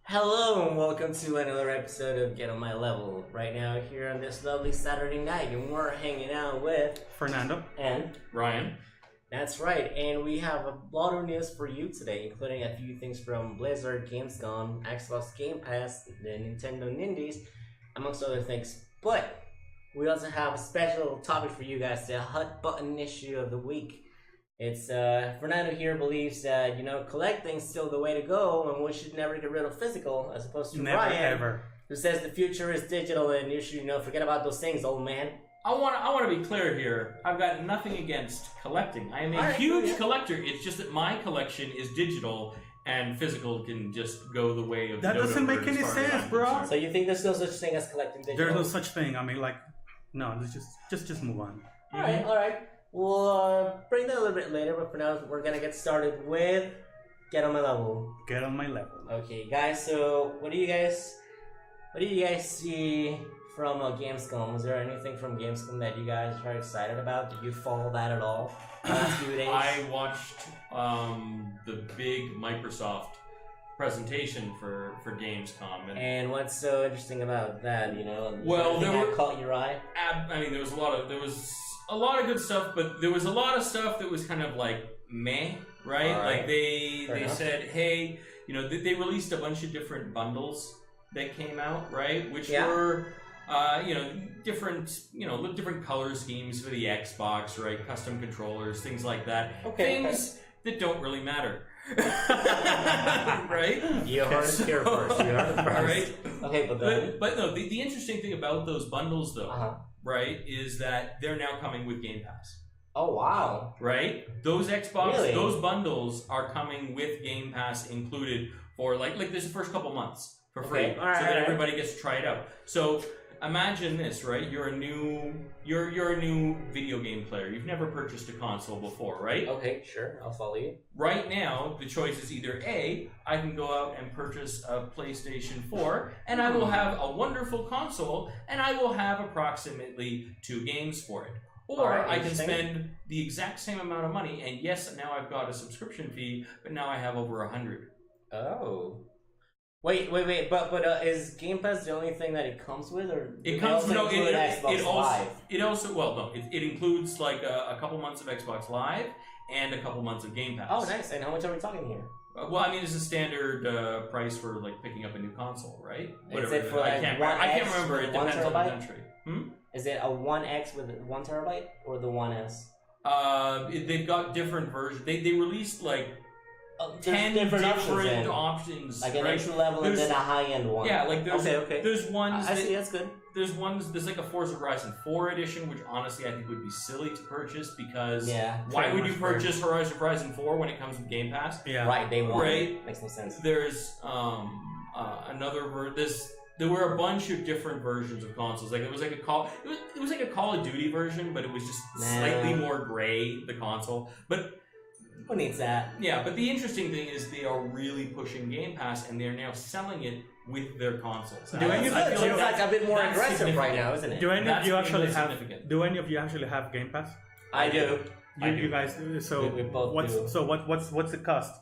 Hello and welcome to another episode of Get On My Level. Right now here on this lovely Saturday night and we're hanging out with Fernando and Ryan. That's right, and we have a lot of news for you today, including a few things from Blizzard, Gamescom, Xbox Game Pass, the Nintendo Nindies, amongst other things. But we also have a special topic for you guys, the hot button issue of the week. It's Fernando here believes that collecting's still the way to go, and we should never get rid of physical, as opposed to never Ryan, ever. who says the future is digital and you should forget about those things, old man. I want to be clear here. I've got nothing against collecting. I am a huge collector. It's just that my collection is digital and physical can just go the way of that doesn't make any sense, bro. So you think there's no such thing as collecting digital? There's no such thing. I mean, like, no. Let's just move on. All right. We'll bring that a little bit later, but for now, we're gonna get started with Get On My Level. Get on my level. Okay, guys. So, what do you guys see from Gamescom? Was there anything from Gamescom that you guys are excited about? Did you follow that at all? Last few days. I watched the big Microsoft presentation for Gamescom, and what's so interesting about that? Well, that caught your eye. I mean, there was a lot of good stuff, but there was a lot of stuff that was kind of like meh, right? Like they said, hey, they released a bunch of different bundles that came out, right? Which were different color schemes for the Xbox, right? Custom controllers, things like that. Things that don't really matter. Right? You heard it here first. Right? Okay, but no, the interesting thing about those bundles though, right, is that they're now coming with Game Pass. Oh wow. Right? Those those bundles are coming with Game Pass included for like this first couple months for free. So that everybody gets to try it out. So imagine this, right? You're a new video game player. You've never purchased a console before, right? Okay, sure. I'll follow you. Right now, the choice is either A, I can go out and purchase a PlayStation 4, and I will have a wonderful console, and I will have approximately 2 games for it. Or I can spend the exact same amount of money, and yes, now I've got a subscription fee, but now I have over 100. Oh. Wait, but is Game Pass the only thing that it comes with, or it comes it includes like a couple months of Xbox Live and a couple months of Game Pass. Oh, nice. And how much are we talking here? Well, I mean, it's a standard price for like picking up a new console, right? Is it for like I can't remember. It depends on the country. Is it a 1X with 1 terabyte or the 1S? They've got different versions. They released like 10 different options, like an entry level and then a high end one. Yeah, like there's ones. I see, that's good. There's like a Forza Horizon 4 edition, which honestly I think would be silly to purchase because why would you purchase Horizon 4 when it comes with Game Pass? Yeah, right. Day one, right? Makes no sense. There's there were a bunch of different versions of consoles. Like it was like a Call of Duty version, but it was just slightly more gray, the console, but. Who needs that? Yeah, but the interesting thing is they are really pushing Game Pass, and they're now selling it with their consoles. Do any of you feel like a bit more aggressive right now, isn't it? Do any of you actually have Game Pass? I do. You guys. So we both do. So what's the cost?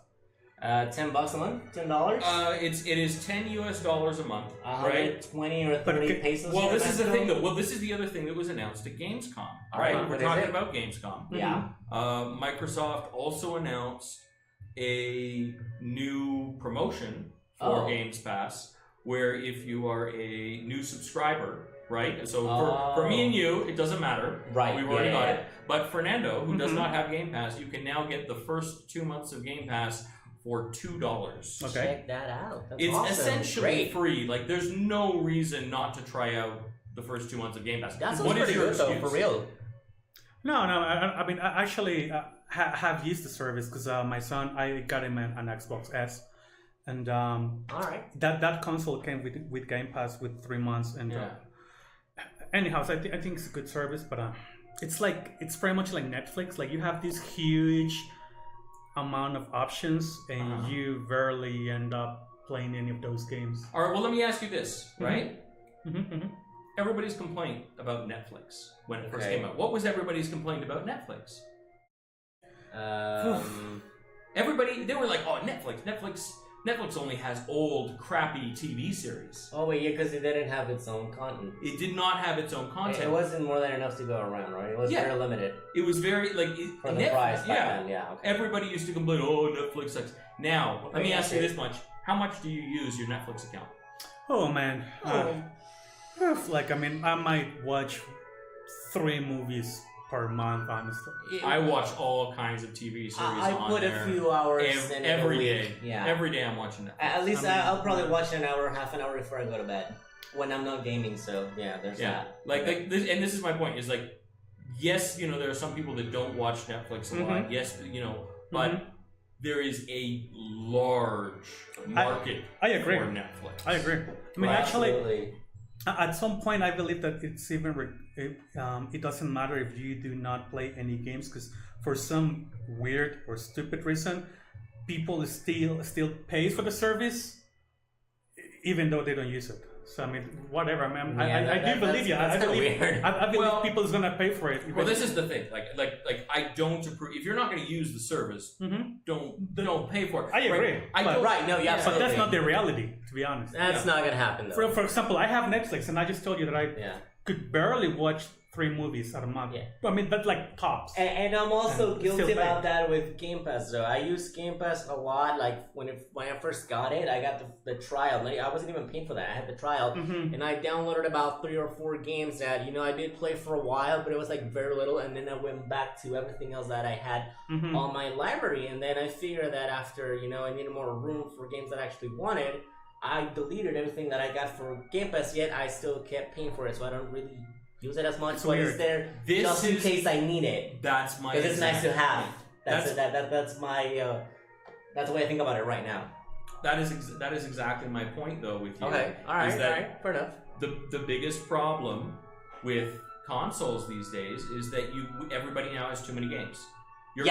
$10 a month, $10. It is $10 a month, right? 20 or 30 pesos. Well, this is the thing, though. Well, this is the other thing that was announced at Gamescom, right? We're talking about Gamescom. Yeah. Microsoft also announced a new promotion for Games Pass, where if you are a new subscriber, right? So for me and you, it doesn't matter. Right. We've already got it. But Fernando, who does not have Game Pass, you can now get the first 2 months of Game Pass for $2. Okay. Check that out. It's essentially free. Like, there's no reason not to try out the first 2 months of Game Pass. That's pretty good, though, for real. No. I mean, I actually have used the service because my son, I got him an Xbox S, and that console came with Game Pass with 3 months. And anyhow, so I think it's a good service, but it's pretty much like Netflix. Like you have this huge amount of options, and you rarely end up playing any of those games. All right. Well, let me ask you this, right? Everybody's complaint about Netflix when it first came out. What was everybody's complaint about Netflix? Everybody, they were like, "Oh, Netflix Netflix only has old, crappy TV series. Oh wait, yeah, because it didn't have its own content. It did not have its own content. It wasn't more than enough to go around, right? It was very limited. It was very for the price back then. Yeah. Okay. Everybody used to complain, "Oh, Netflix sucks." Now, let me ask you this much: how much do you use your Netflix account? Oh man, I might watch 3 movies per month, honestly. I watch all kinds of TV series. I put a few hours in every a day. week. Yeah. Every day I'm watching Netflix. At least I'll probably watch an hour, half an hour before I go to bed when I'm not gaming. So yeah, there's that. Like this, and this is my point. Is like, yes, there are some people that don't watch Netflix a lot. Yes, but there is a large market I agree. for Netflix. I agree. I mean, actually, at some point, I believe that it's even it doesn't matter if you do not play any games, because for some weird or stupid reason, people still pay for the service, even though they don't use it. So I mean, whatever. I mean, I do believe you. I believe people is gonna pay for it. Well, this is the thing. Like I don't approve. If you're not going to use the service, don't pay for it. I agree. But that's not the reality, to be honest. That's not gonna happen. Though. For example, I have Netflix, and I just told you that I could barely watch 3 movies at a month. Yeah. I mean, that's like tops. And I'm also guilty about that with Game Pass, though. I use Game Pass a lot. Like, when I first got it, I got the trial. I wasn't even paying for that. I had the trial. And I downloaded about 3 or 4 games that, I did play for a while, but it was like very little. And then I went back to everything else that I had on my library. And then I figured that after, I needed more room for games that I actually wanted, I deleted everything that I got for Game Pass, yet I still kept paying for it. So I don't really use it as much, but it's there just in case I need it. That's my. Because it's nice to have. That's my. That's the way I think about it right now. That is exactly my point, though. With you, okay, all right, fair enough. The biggest problem with consoles these days is that everybody now has too many games. Your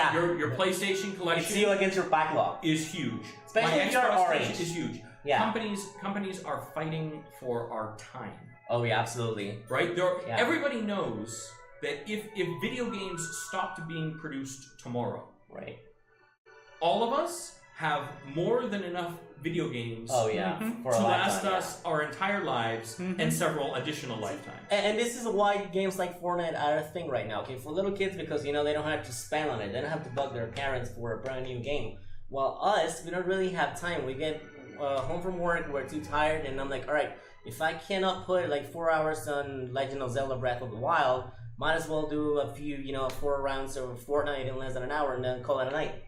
PlayStation collection. It's you against your backlog. Is huge. Especially if you're orange. Is huge. Yeah. Companies are fighting for our time. Oh yeah, absolutely. Right? Everybody knows that if video games stopped being produced tomorrow, right, all of us have more than enough video games to last us our entire lives and several additional lifetimes. And this is why games like Fortnite are a thing right now. Okay, for little kids, because they don't have to spend on it. They don't have to bug their parents for a brand new game. While us, we don't really have time. We get home from work, we're too tired, and I'm like, all right, if I cannot put like 4 hours on Legend of Zelda Breath of the Wild, might as well do a few, 4 rounds of Fortnite in less than an hour and then call it a night.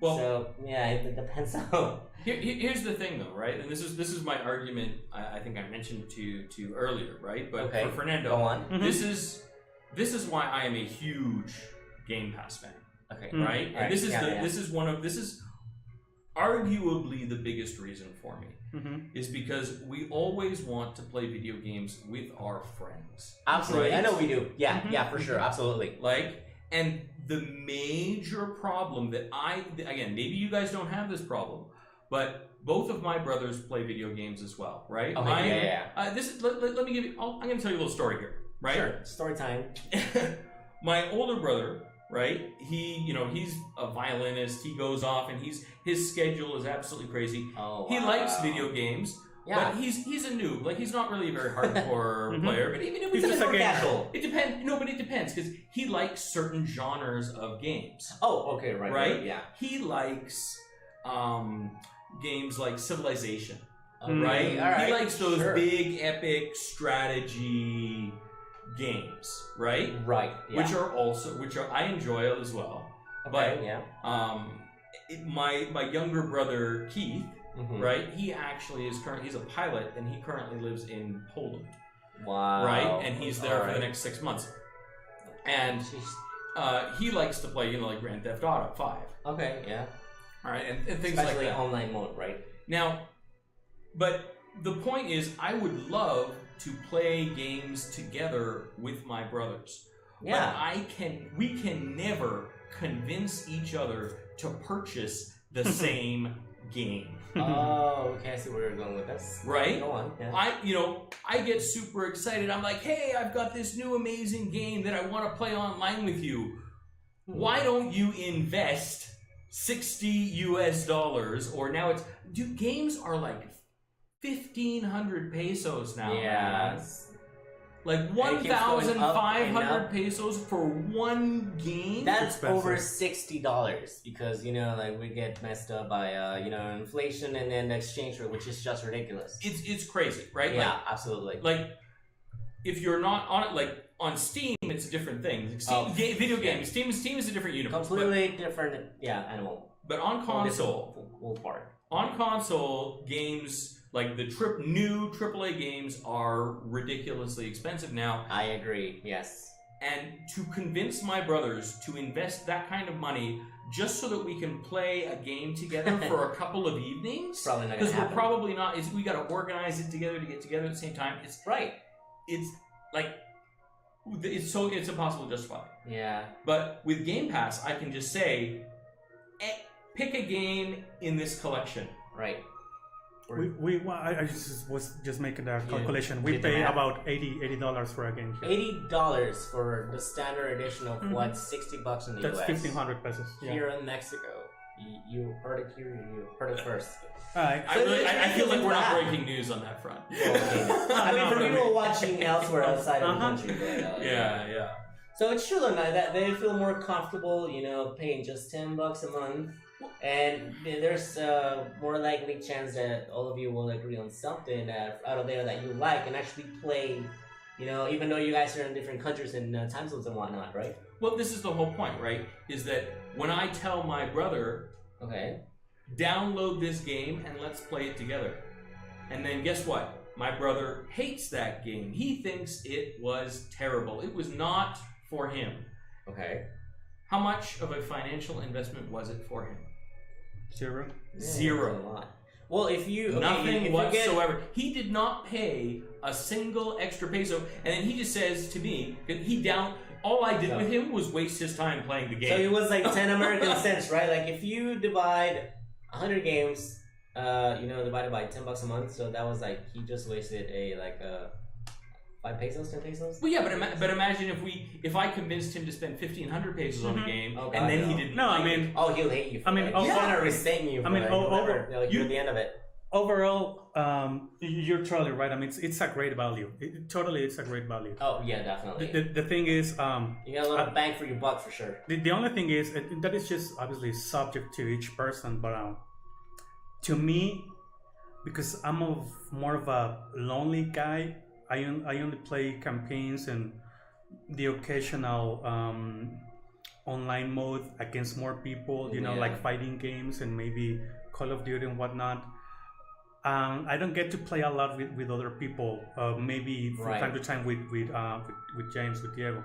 Well, so yeah, it depends on. Here's the thing, though, right? And this is my argument. I think I mentioned to earlier, right? But for Fernando, go on. This is why I am a huge Game Pass fan. Okay, right? And this is arguably the biggest reason for me. Is because we always want to play video games with our friends. Absolutely, right? I know we do. Yeah, for sure, absolutely. And the major problem that again, maybe you guys don't have this problem, but both of my brothers play video games as well, right? Okay, let me give you. I'm going to tell you a little story here, right? Sure, story time. My older brother, right? He's a violinist. He goes off, and his schedule is absolutely crazy. Oh, he likes video games. Yeah. But he's a noob. Like, he's not really a very hardcore player. But even if he's just a casual. It depends. No, but it depends because he likes certain genres of games. Oh, okay, right. Yeah. He likes games like Civilization. Right. All right. He likes those big epic strategy games. Right. Right. Yeah. Which I enjoy as well. Okay, but my younger brother Keith. Right, he actually he's a pilot, and he currently lives in Poland. Wow! Right, and he's there for the next 6 months, and he likes to play, like Grand Theft Auto 5. Okay, yeah. All right, and things especially like that. Online mode, right? Now, but the point is, I would love to play games together with my brothers. Yeah. But we can never convince each other to purchase the same game. Oh, okay, I see where you're going with this. Right? Go on. Yeah. I get super excited. I'm like, hey, I've got this new amazing game that I want to play online with you. Why don't you invest $60 US, or now it's games are like 1,500 pesos now. Yeah. Man. Like 1,500 pesos for one game. That's over $60 because like we get messed up by inflation and then the exchange rate, which is just ridiculous. It's crazy, right? Yeah, like, absolutely. Like if you're not on it, like on Steam, it's a different thing. Video games, Steam is a different universe. Completely different, animal. But on console, on console games. Like the new AAA games are ridiculously expensive now. I agree, yes. And to convince my brothers to invest that kind of money just so that we can play a game together for a couple of evenings, probably not because we're probably not. We got to organize it together to get together at the same time. It's right. It's like it's impossible to justify. Yeah. But with Game Pass, I can just say, pick a game in this collection. Right. I was just making that calculation. We pay about $80 for a game. $80 for the standard edition of what, $60 in the US. That's 1,500 pesos. Here in Mexico, you heard it here. You heard it first. I feel like we're not breaking news on that front. I mean, for people watching elsewhere outside of the country. But, yeah. So it's true that they feel more comfortable, paying just $10 a month. And there's a more likely chance that all of you will agree on something out of there that you like and actually play, even though you guys are in different countries and time zones and whatnot, right? Well, this is the whole point, right? Is that when I tell my brother, okay, download this game and let's play it together. And then guess what? My brother hates that game. He thinks it was terrible. It was not for him. Okay. How much of a financial investment was it for him? Zero. Zero. Well, if you nothing whatsoever. He did not pay a single extra peso, and then he just says to me, all I did with him was waste his time playing the game. So it was like 10 American cents, right? Like if you divide 100 games, divided by $10 a month, so that was like he just wasted 5 pesos, 10 pesos? Well, yeah, but imagine if I convinced him to spend 1,500 pesos on the game, and then he didn't. No, I mean, he'll hate you. He's gonna resent you. You're the end of it. Overall, you're totally right. I mean, it's a great value. It's a great value. Oh yeah, definitely. The thing is, you got a little bang for your buck for sure. The only thing is that is just obviously subject to each person, but to me, because I'm more of a lonely guy. I only play campaigns and the occasional online mode against more people, like fighting games and maybe Call of Duty and whatnot. I don't get to play a lot with other people. Maybe from time to time with James, with Diego.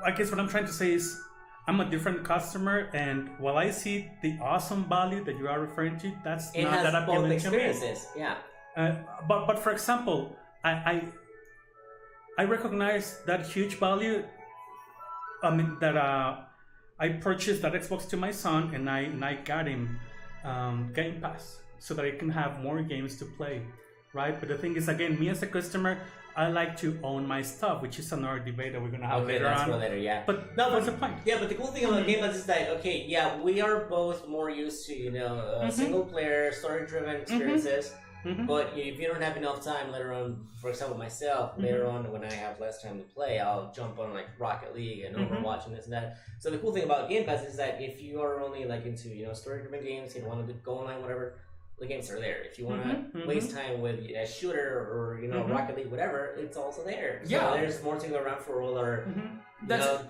I guess what I'm trying to say is I'm a different customer, and while I see the awesome value that you are referring to, that's not that appealing to me. Experiences, yeah. But for example, I recognize that huge value. I mean that I purchased that Xbox to my son, and I got him Game Pass so that I can have more games to play, right? But the thing is, again, me as a customer, I like to own my stuff, which is another debate that we're gonna have later on. Later, yeah. But that's the point. Yeah, but the cool thing about Game Pass is that we are both more used to single player, story driven experiences. Mm-hmm. But if you don't have enough time later on, for example, myself, later on when I have less time to play, I'll jump on like Rocket League and Overwatch and this and that. So the cool thing about Game Pass is that if you are only like into story-driven games, you want to go online, whatever, the games are there. If you want to waste time with a shooter or Rocket League, whatever, it's also there. So there's more to go around for all our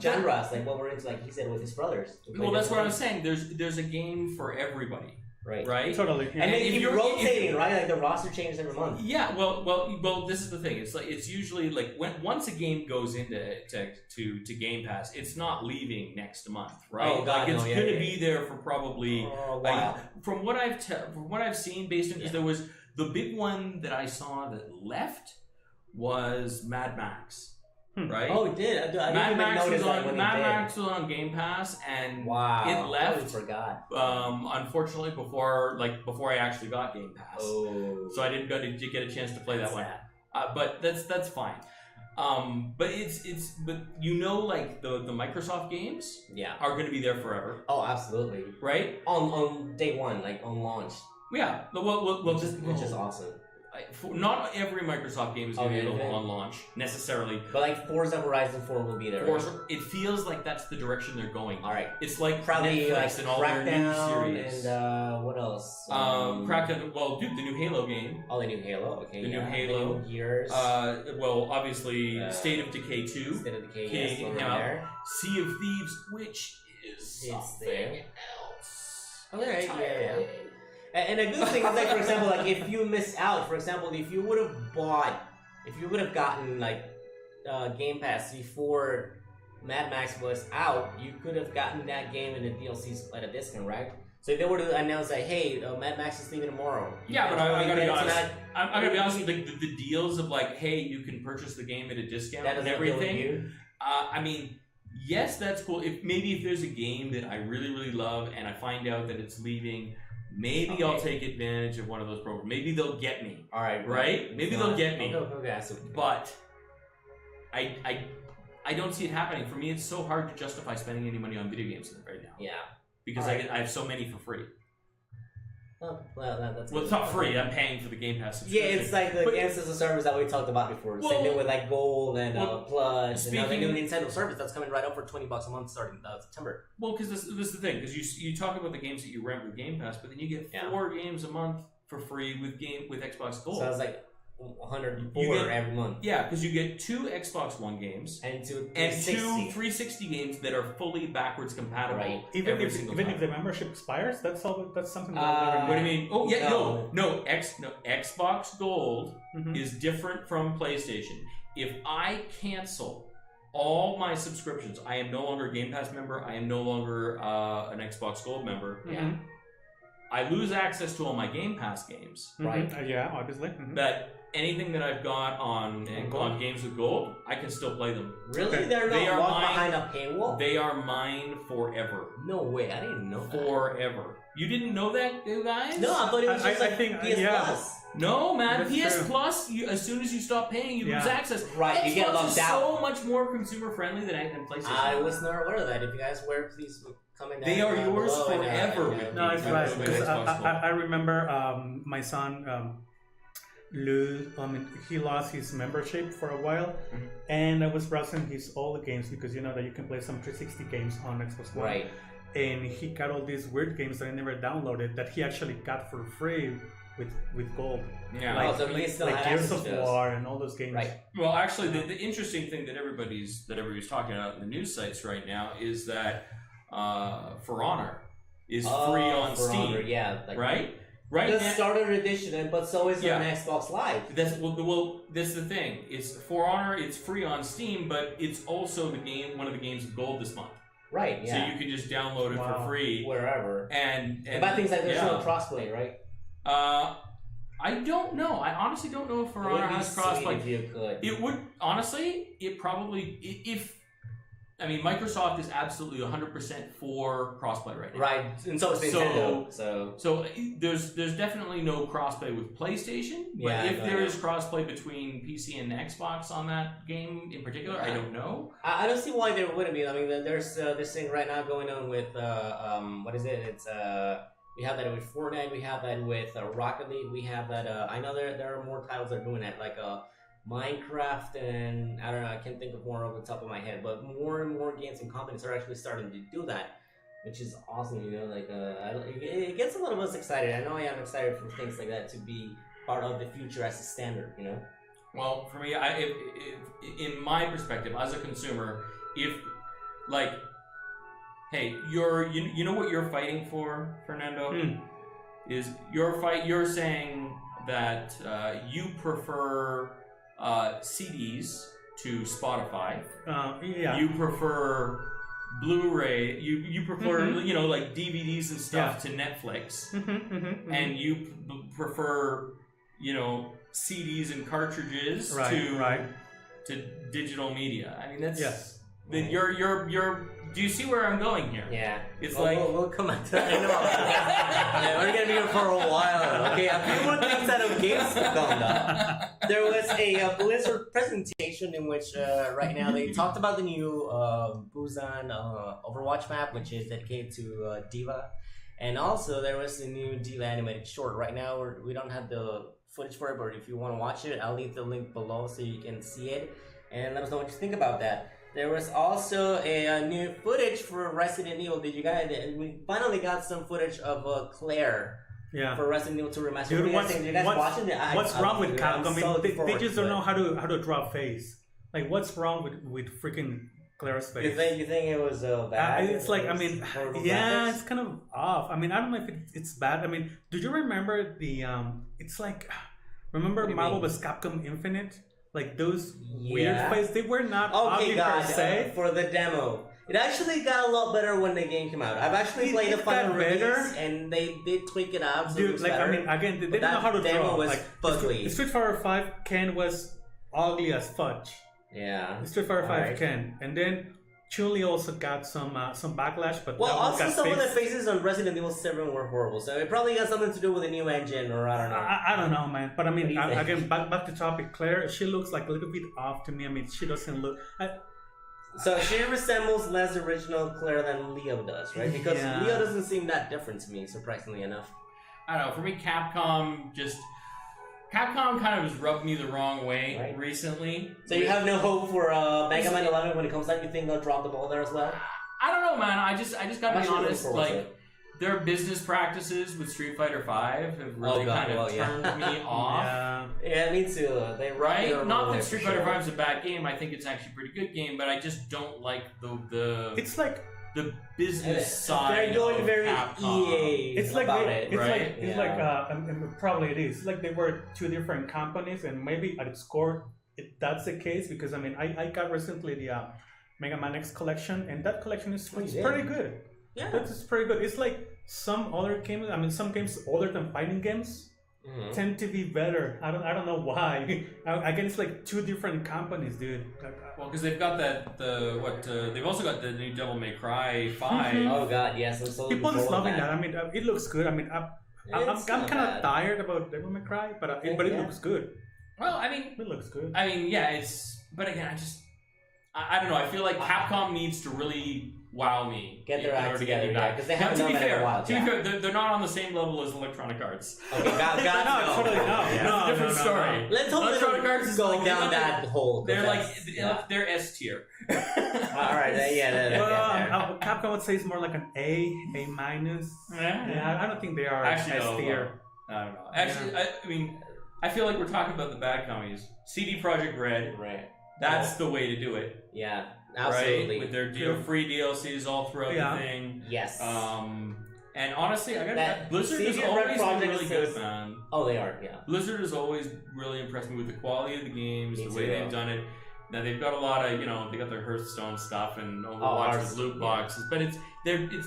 genres, like what we're into, like he said with his brothers. Well, that's what I was saying. There's a game for everybody. Right. Totally. Yeah. And then if you're rotating, right? Like the roster changes every month. Yeah. Well. This is the thing. It's usually like once a game goes into Game Pass, it's not leaving next month, right? Oh God, it's going to be there for probably. From what I've seen, based on because there was the big one that I saw that left was Mad Max. Right? Oh, it did. Mad Max was on Game Pass, and it left. I forgot. Unfortunately, before I actually got Game Pass, so I didn't get a chance to play that one. But that's fine. But like the Microsoft games are going to be there forever. Oh, absolutely. Right? On day one, like on launch. Yeah. Which is awesome. Not every Microsoft game is going to be available on launch necessarily, but like Forza Horizon 4 will be there. Forza, it feels like that's the direction they're going. All right, it's like probably Netflix like and all their new series. And what else? Crackdown. Well, dude, the new Halo game. Oh, the new Halo. Okay, the new Halo. The new Gears. Well, obviously, State of Decay 2. State of Decay. Yes, over there. Sea of Thieves, which is something else. All right. Yeah. And a good thing is, like, for example, like, if you miss out, for example, if you would have gotten, like, Game Pass before Mad Max was out, you could have gotten that game and the DLCs at a discount, right? So if they were to announce, like, hey, Mad Max is leaving tomorrow. Yeah, but I gotta be honest. I'm gonna be honest, the deals of, like, hey, you can purchase the game at a discount and everything. I mean, yes, that's cool. If there's a game that I really, really love and I find out that it's leaving... Maybe I'll take advantage of one of those programs. Maybe they'll get me. All right. Right? Maybe they'll get me. Okay. But I don't see it happening. For me, it's so hard to justify spending any money on video games right now. Yeah. Because I have so many for free. Well, that's it's not free. I'm paying for the Game Pass subscription. Yeah, it's like the Games as a Service that we talked about before. Same thing with like Gold and Plus. And now the new Nintendo service that's coming right up for $20 a month starting September. Well, because this is the thing. Because you talk about the games that you rent with Game Pass, but then you get 4 games a month for free with Xbox Gold. So it's like 104 every month. Yeah, because you get 2 Xbox One games and 2 360 games that are fully backwards compatible. Right. Even if the membership expires, that's something that what do you mean? Oh yeah, no. Xbox Gold is different from PlayStation. If I cancel all my subscriptions, I am no longer a Game Pass member. I am no longer an Xbox Gold member. Yeah. I lose access to all my Game Pass games. Right. Yeah, obviously. But anything that I've got on Games with Gold, I can still play them. Really? They're not locked behind a paywall? They are mine forever. No way, I didn't know that. Forever. You didn't know that, you guys? No, I thought it was just PS Plus. No, man. PS Plus, as soon as you stop paying, you lose access. Right, you get locked out. So much more consumer friendly than PlayStation. I was not aware of that. If you guys were, please comment down. They are yours forever. No, it's right. I remember my son... he lost his membership for a while, and I was browsing his old games because you know that you can play some 360 games on Xbox One. Right. And he got all these weird games that I never downloaded that he actually got for free with Gold. Yeah. Like Gears of War and all those games. Right. Well, actually, the interesting thing that everybody's talking about in the news sites right now is that For Honor is free on Steam. Honor, yeah. Right. Right, the starter edition, but so is on Xbox Live. That's that's the thing. It's For Honor. It's free on Steam, but it's also one of the games of Gold this month. Right. Yeah. So you can just download it for free wherever. And the bad thing's like there's no crossplay, right? I don't know. I honestly don't know if For Honor has crossplay. If you could. It would honestly. It probably if. I mean, Microsoft is absolutely 100% for crossplay right now. Right, and so is Nintendo. So there's definitely no crossplay with PlayStation. But if there is crossplay between PC and Xbox on that game in particular, I don't know. I don't see why there wouldn't be. I mean, there's this thing right now going on with what is it? It's we have that with Fortnite. We have that with Rocket League. We have that. I know there are more titles that are doing that, like Minecraft, and I don't know, I can't think of more off the top of my head, but more and more games and companies are actually starting to do that, which is awesome, you know, like, it gets a lot of us excited. I know I am excited for things like that to be part of the future as a standard, you know? Well, for me, if in my perspective, as a consumer, if, like, hey, you know what you're fighting for, Fernando? Is you're saying that you prefer CDs to Spotify. You prefer Blu-ray. You prefer like DVDs and stuff to Netflix. And you prefer CDs and cartridges to digital media. I mean that's Then you're. Do you see where I'm going here? Yeah. It's we'll come back to that. I know. We're gonna be here for a while. Okay, a few more things out of games to come now. there was a Blizzard presentation in which right now they talked about the new Busan Overwatch map, which is dedicated to Diva, and also there was a new Diva animated short. Right now we don't have the footage for it, but if you want to watch it, I'll leave the link below so you can see it and let us know what you think about that. There was also a new footage for Resident Evil. We finally got some footage of Claire. Yeah. For Resident Evil 2 Remastered. Dude, what's wrong with Capcom? They just don't know how to draw face. Like, what's wrong with freaking Claire's face? You think it was bad? It's like, I mean, yeah, it's kind of off. I mean, I don't know if it's bad. I mean, do you remember the it's like, remember Marvel vs. Capcom Infinite? Like those weird faces, they were not okay, per se. For the demo. It actually got a lot better when the game came out. I've actually played the final release, and they did tweak it out. So dude, it was like better. I mean, again, they didn't know how to demo draw. was like ugly. Street Fighter 5 Ken was ugly as fudge. Yeah. Street Fighter 5 Ken, and then Chun-Li also got some backlash, but well, also got some fixed. of the faces on Resident Evil 7 were horrible. So it probably got something to do with the new engine, or I don't know. I don't know, man. But I mean, again, back to topic. Claire, she looks like a little bit off to me. I mean, she doesn't look. So she resembles less original Claire than Leo does, right? Because Leo doesn't seem that different to me, surprisingly enough. I don't know. For me, Capcom kind of has rubbed me the wrong way recently. So you have no hope for Mega Man 11 when it comes out? You think they'll drop the ball there as well? I don't know, man. I just gotta be honest. Like, their business practices with Street Fighter 5 have really turned me off. Yeah, me too. Not that Street Fighter 5 is a bad game. I think it's actually a pretty good game, but I just don't like the. It's like the business side. They're going very Capcom. EA. It's like about probably it is. It's like they were two different companies, and maybe at its core, that's the case because I mean, I got recently the Mega Man X collection, and that collection is pretty good. Yeah, that's pretty good. It's like some other games. I mean, some games other than fighting games tend to be better. I don't know why. Again, it's like two different companies, dude. Well, because they've got they've also got the new Devil May Cry 5. Oh god, yes, I'm so people is loving that. I mean, it looks good. I mean, I'm kind of tired about Devil May Cry, but it looks good. Well, I mean, it looks good. I mean, yeah, but again, I don't know. I feel like Capcom needs to really wow me. Get their act together, because they haven't done that in a while. To be fair, they're not on the same level as Electronic Arts. Okay, God, no, different story. Let's hope Electronic Arts is going down that hole. They're they're S tier. All right, well, Capcom would say it's more like an A minus. Yeah, I don't think they are S tier. I don't know. Actually, I mean, I feel like we're talking about the bad commies. CD Projekt Red. Right. That's the way to do it. Yeah. Absolutely. Right? With their free DLCs all throughout the thing. Yes. And honestly, Blizzard is always been really good, man. Oh, they are, yeah. Blizzard has always really impressed me with the quality of the games, the way they've done it. Now they've got a lot of, they got their Hearthstone stuff and Overwatch with loot boxes, but it's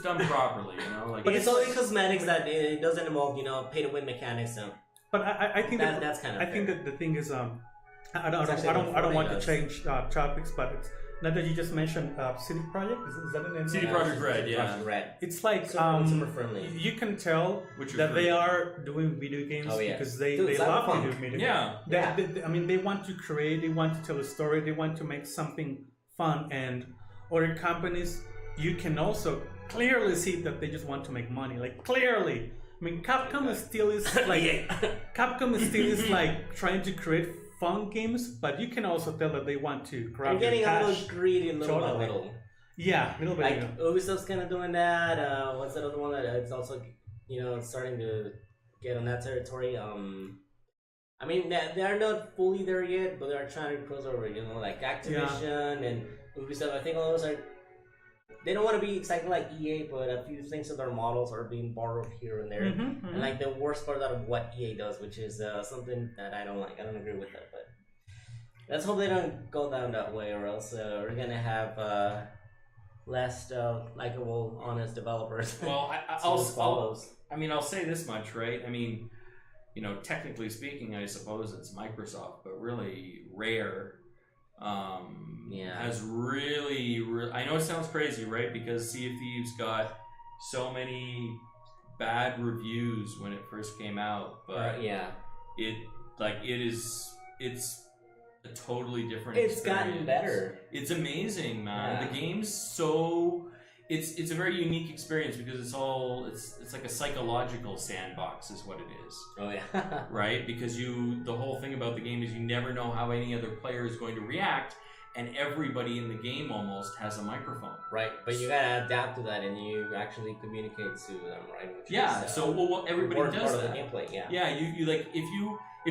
done properly, like. But it's only cosmetics that it doesn't involve, pay to win mechanics. So. But I think that's kind of. I think that the thing is, I don't want to change topics, but it's. Now that you just mentioned CD Projekt, is that the name? CD Projekt Red, yeah. Red. It's like super friendly. You can tell that they are doing video games because they love to do video games. Yeah. I mean, they want to create, they want to tell a story, they want to make something fun. And other companies, you can also clearly see that they just want to make money. Like clearly, I mean, Capcom is still like trying to create fun games, but you can also tell that they want to grab They're getting cash. a little greedy little by little. Yeah, a little bit. Like Ubisoft's kind of doing that. What's that other one that it's also starting to get on that territory? I mean they are not fully there yet, but they are trying to cross over. Like Activision and Ubisoft. I think all those are. They don't want to be exactly like EA, but a few things of their models are being borrowed here and there. And like the worst part out of what EA does, which is something that I don't like. I don't agree with that, but let's hope they don't go down that way, or else we're gonna have less likable, honest developers. Well, I'll say this much, right? I mean, technically speaking, I suppose it's Microsoft, but really Rare. Has really, I know it sounds crazy, right? Because Sea of Thieves got so many bad reviews when it first came out, but it's it's a totally different It's experience. gotten better. It's amazing, man. Yeah. The game's so it's a very unique experience because it's like a psychological sandbox is what it is. Oh yeah. Right? Because the whole thing about the game is you never know how any other player is going to react, and everybody in the game almost has a microphone. Right, but you gotta adapt to that, and you actually communicate to them, right? Which Yeah, is, so well, everybody important does part that. of the gameplay. Yeah. Yeah, you like if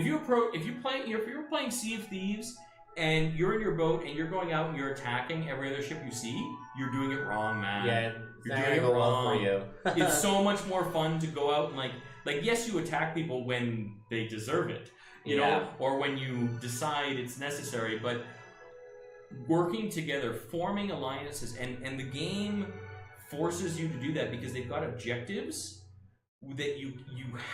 you're playing Sea of Thieves and you're in your boat and you're going out and you're attacking every other ship you see, you're doing it wrong, man. Yeah, it's You're not doing gonna it go well wrong. for you. It's so much more fun to go out and like yes, you attack people when they deserve it, you know, or when you decide it's necessary, but working together, forming alliances, and the game forces you to do that because they've got objectives that you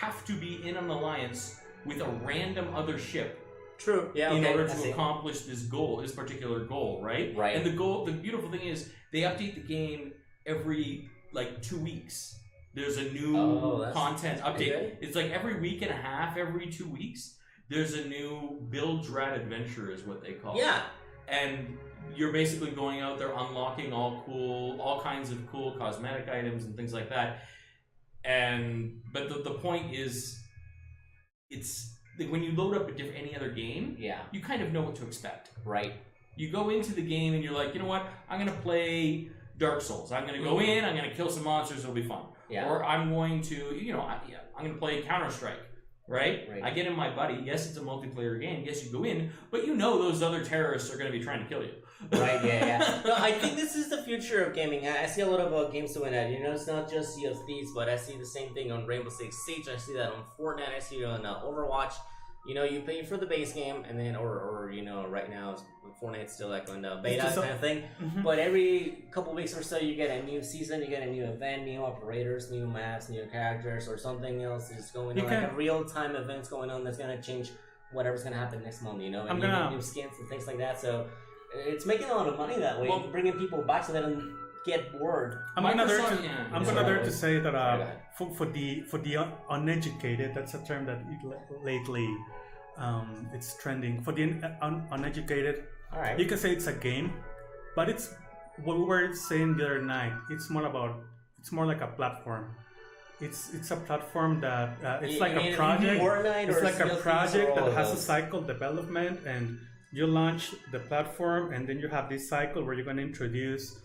have to be in an alliance with a random other ship. True. Yeah. In okay, order I to see. accomplish this particular goal, right? Right. And the beautiful thing is they update the game every like 2 weeks. There's a new content update. Good. It's like every week and a half, every 2 weeks. There's a new Build Rat Adventure is what they call it. Yeah. And you're basically going out there unlocking all kinds of cool cosmetic items and things like that. But the point is, it's like when you load up any other game, you kind of know what to expect. Right. You go into the game and you're like, you know what? I'm gonna play Dark Souls. I'm gonna go in. I'm gonna kill some monsters. It'll be fun. Yeah. Or I'm going to, I'm gonna play Counter-Strike. Right? I get in my buddy. Yes, it's a multiplayer game. Yes, you go in, but you know those other terrorists are going to be trying to kill you. Right, yeah. No, I think this is the future of gaming. I see a lot of games doing that. You know, it's not just Sea of Thieves, but I see the same thing on Rainbow Six Siege. I see that on Fortnite. I see it on Overwatch. You know, you pay for the base game, and then, or you know, right now Fortnite's still like on the beta kind of thing. Mm-hmm. But every couple weeks or so, you get a new season, you get a new event, new operators, new maps, new characters, or something else is going on. Like a real-time event's going on that's gonna change whatever's gonna happen next month. You know, and you get new skins and things like that. So it's making a lot of money that way, bringing people back so they don't get bored. I'm gonna dare to say that for the uneducated, that's a term that lately it's trending. For the uneducated, you can say it's a game, but it's what we were saying the other night. It's more like a platform. It's a platform that it's like a project. It's like a project that has a cycle development, and you launch the platform, and then you have this cycle where you're going to introduce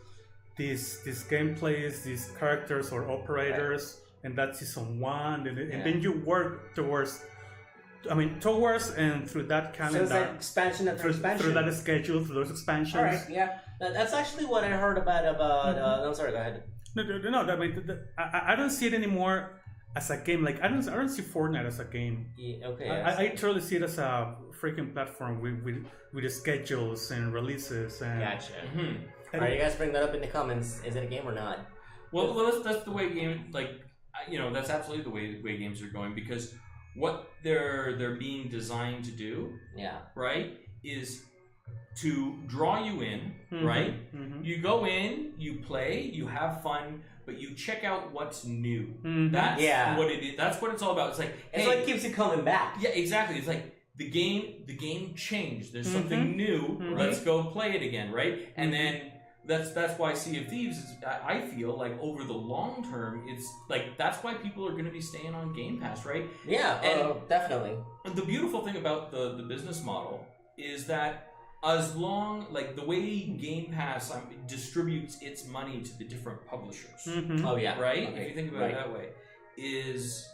these gameplays, these characters or operators, and that's season 1, and then you work towards and through that calendar. So it's like expansion after expansion. Through that schedule, through those expansions. All right, yeah. That's actually what I heard about. I'm sorry, go ahead. No. I don't see it anymore as a game. Like I don't see Fortnite as a game. Yeah, okay. I totally see it as a freaking platform with the schedules and releases. And, gotcha. Mm-hmm. All right, you guys bring that up in the comments. Is it a game or not? Well, that's the way game. That's absolutely the way games are going, because what they're being designed to do, right, is to draw you in, right? Mm-hmm. You go in, you play, you have fun, but you check out what's new. Mm-hmm. That's what it is. That's what it's all about. It's like it keeps you coming back. Yeah, exactly. It's like the game changed. There's something new. Mm-hmm. Let's go play it again, right? And then that's why Sea of Thieves is, I feel like over the long term, it's like that's why people are going to be staying on Game Pass, right? Yeah, definitely. The beautiful thing about the business model is that as long, like the way Game Pass distributes its money to the different publishers. Mm-hmm. Oh yeah, right. Okay. If you think about it that way, is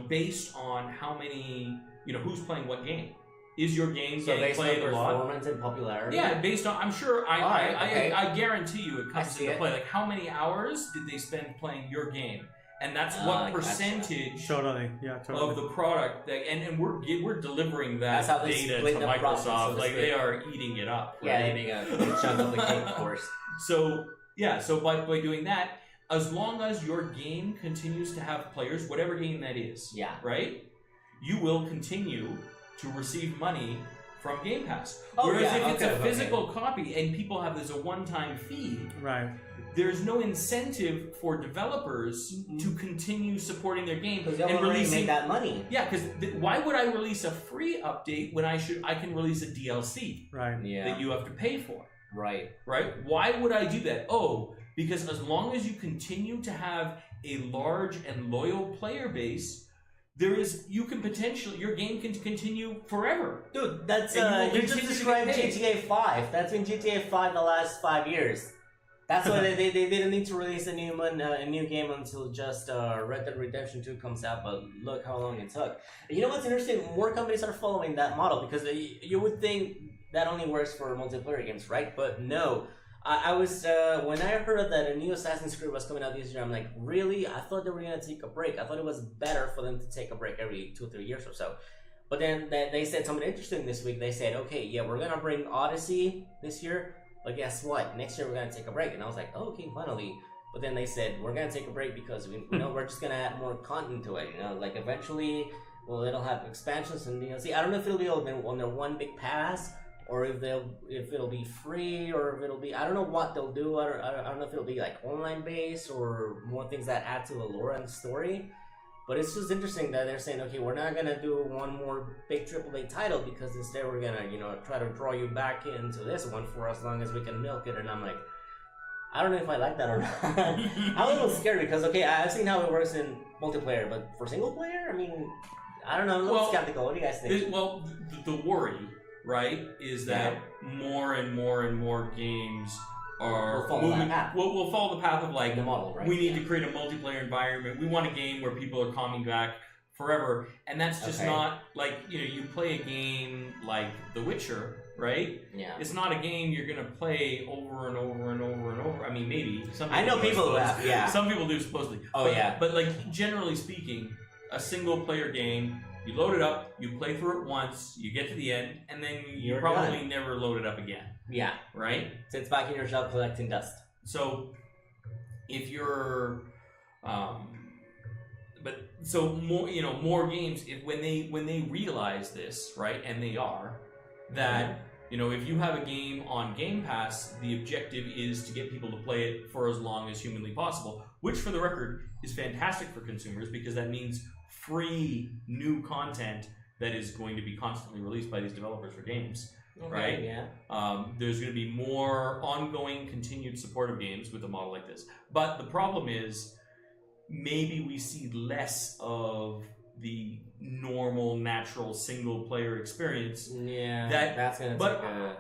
based on how many, who's playing what game. Is your game getting played a lot? Performance and popularity. Yeah, based on. I'm sure. I guarantee you it comes into play. Like how many hours did they spend playing your game? And that's what percentage totally. of the product and we're delivering that data to Microsoft. Like they are eating it up. Right? Yeah, they make a big chunk of the cake, of course. So by doing that, as long as your game continues to have players, whatever game that is, right, you will continue to receive money from Game Pass. Oh, Whereas yeah, if it's a physical copy and people have this a one-time fee, right? There's no incentive for developers to continue supporting their game because they'll already make that money. Yeah, because why would I release a free update when I can release a DLC that you have to pay for? Right. Why would I do that? Oh, because as long as you continue to have a large and loyal player base, your game can continue forever. Dude, that's you just described GTA 5. That's been GTA 5 the last 5 years. That's why they didn't need to release a new game until just Red Dead Redemption 2 comes out, but look how long it took. You know what's interesting? More companies are following that model because you would think that only works for multiplayer games, right? But no. I was when I heard that a new Assassin's Creed was coming out this year, I'm like, really? I thought they were gonna take a break. I thought it was better for them to take a break every 2-3 years or so. But then they said something interesting this week. They said, okay, yeah, we're gonna bring Odyssey this year, but guess what? Next year we're gonna take a break. And I was like, oh, okay, finally. But then they said we're gonna take a break because we're just gonna add more content to it. Like eventually, well, it'll have expansions and DLC. I don't know if it'll be on their one big pass, or if it'll be free, or if it'll be, I don't know what they'll do. I don't know if it'll be like online based or more things that add to the lore and the story. But it's just interesting that they're saying, okay, we're not gonna do one more big AAA title because instead we're gonna try to draw you back into this one for as long as we can milk it. And I'm like, I don't know if I like that or not. I'm a little scared because I've seen how it works in multiplayer, but for single player, I mean, I don't know. I'm a little skeptical. What do you guys think? The worry, right, is that more and more and more games are will follow the path of like the model, right? We need to create a multiplayer environment. We want a game where people are coming back forever, and that's just not like you play a game like The Witcher, right? Yeah. It's not a game you're gonna play over and over and over and over. I mean, maybe some people I know people who have, yeah. Some people do supposedly. But like generally speaking, a single player game. You load it up, you play through it once, you get to the end, and then you probably never load it up again. Yeah. Right? So it's back in your shell collecting dust. So, if you're, more games, when they realize this, right, and they are, that, if you have a game on Game Pass, the objective is to get people to play it for as long as humanly possible, which for the record is fantastic for consumers because that means free new content that is going to be constantly released by these developers for games, right? Yeah. There's going to be more ongoing, continued support of games with a model like this. But the problem is, maybe we see less of the normal, natural single-player experience. Yeah. That's going to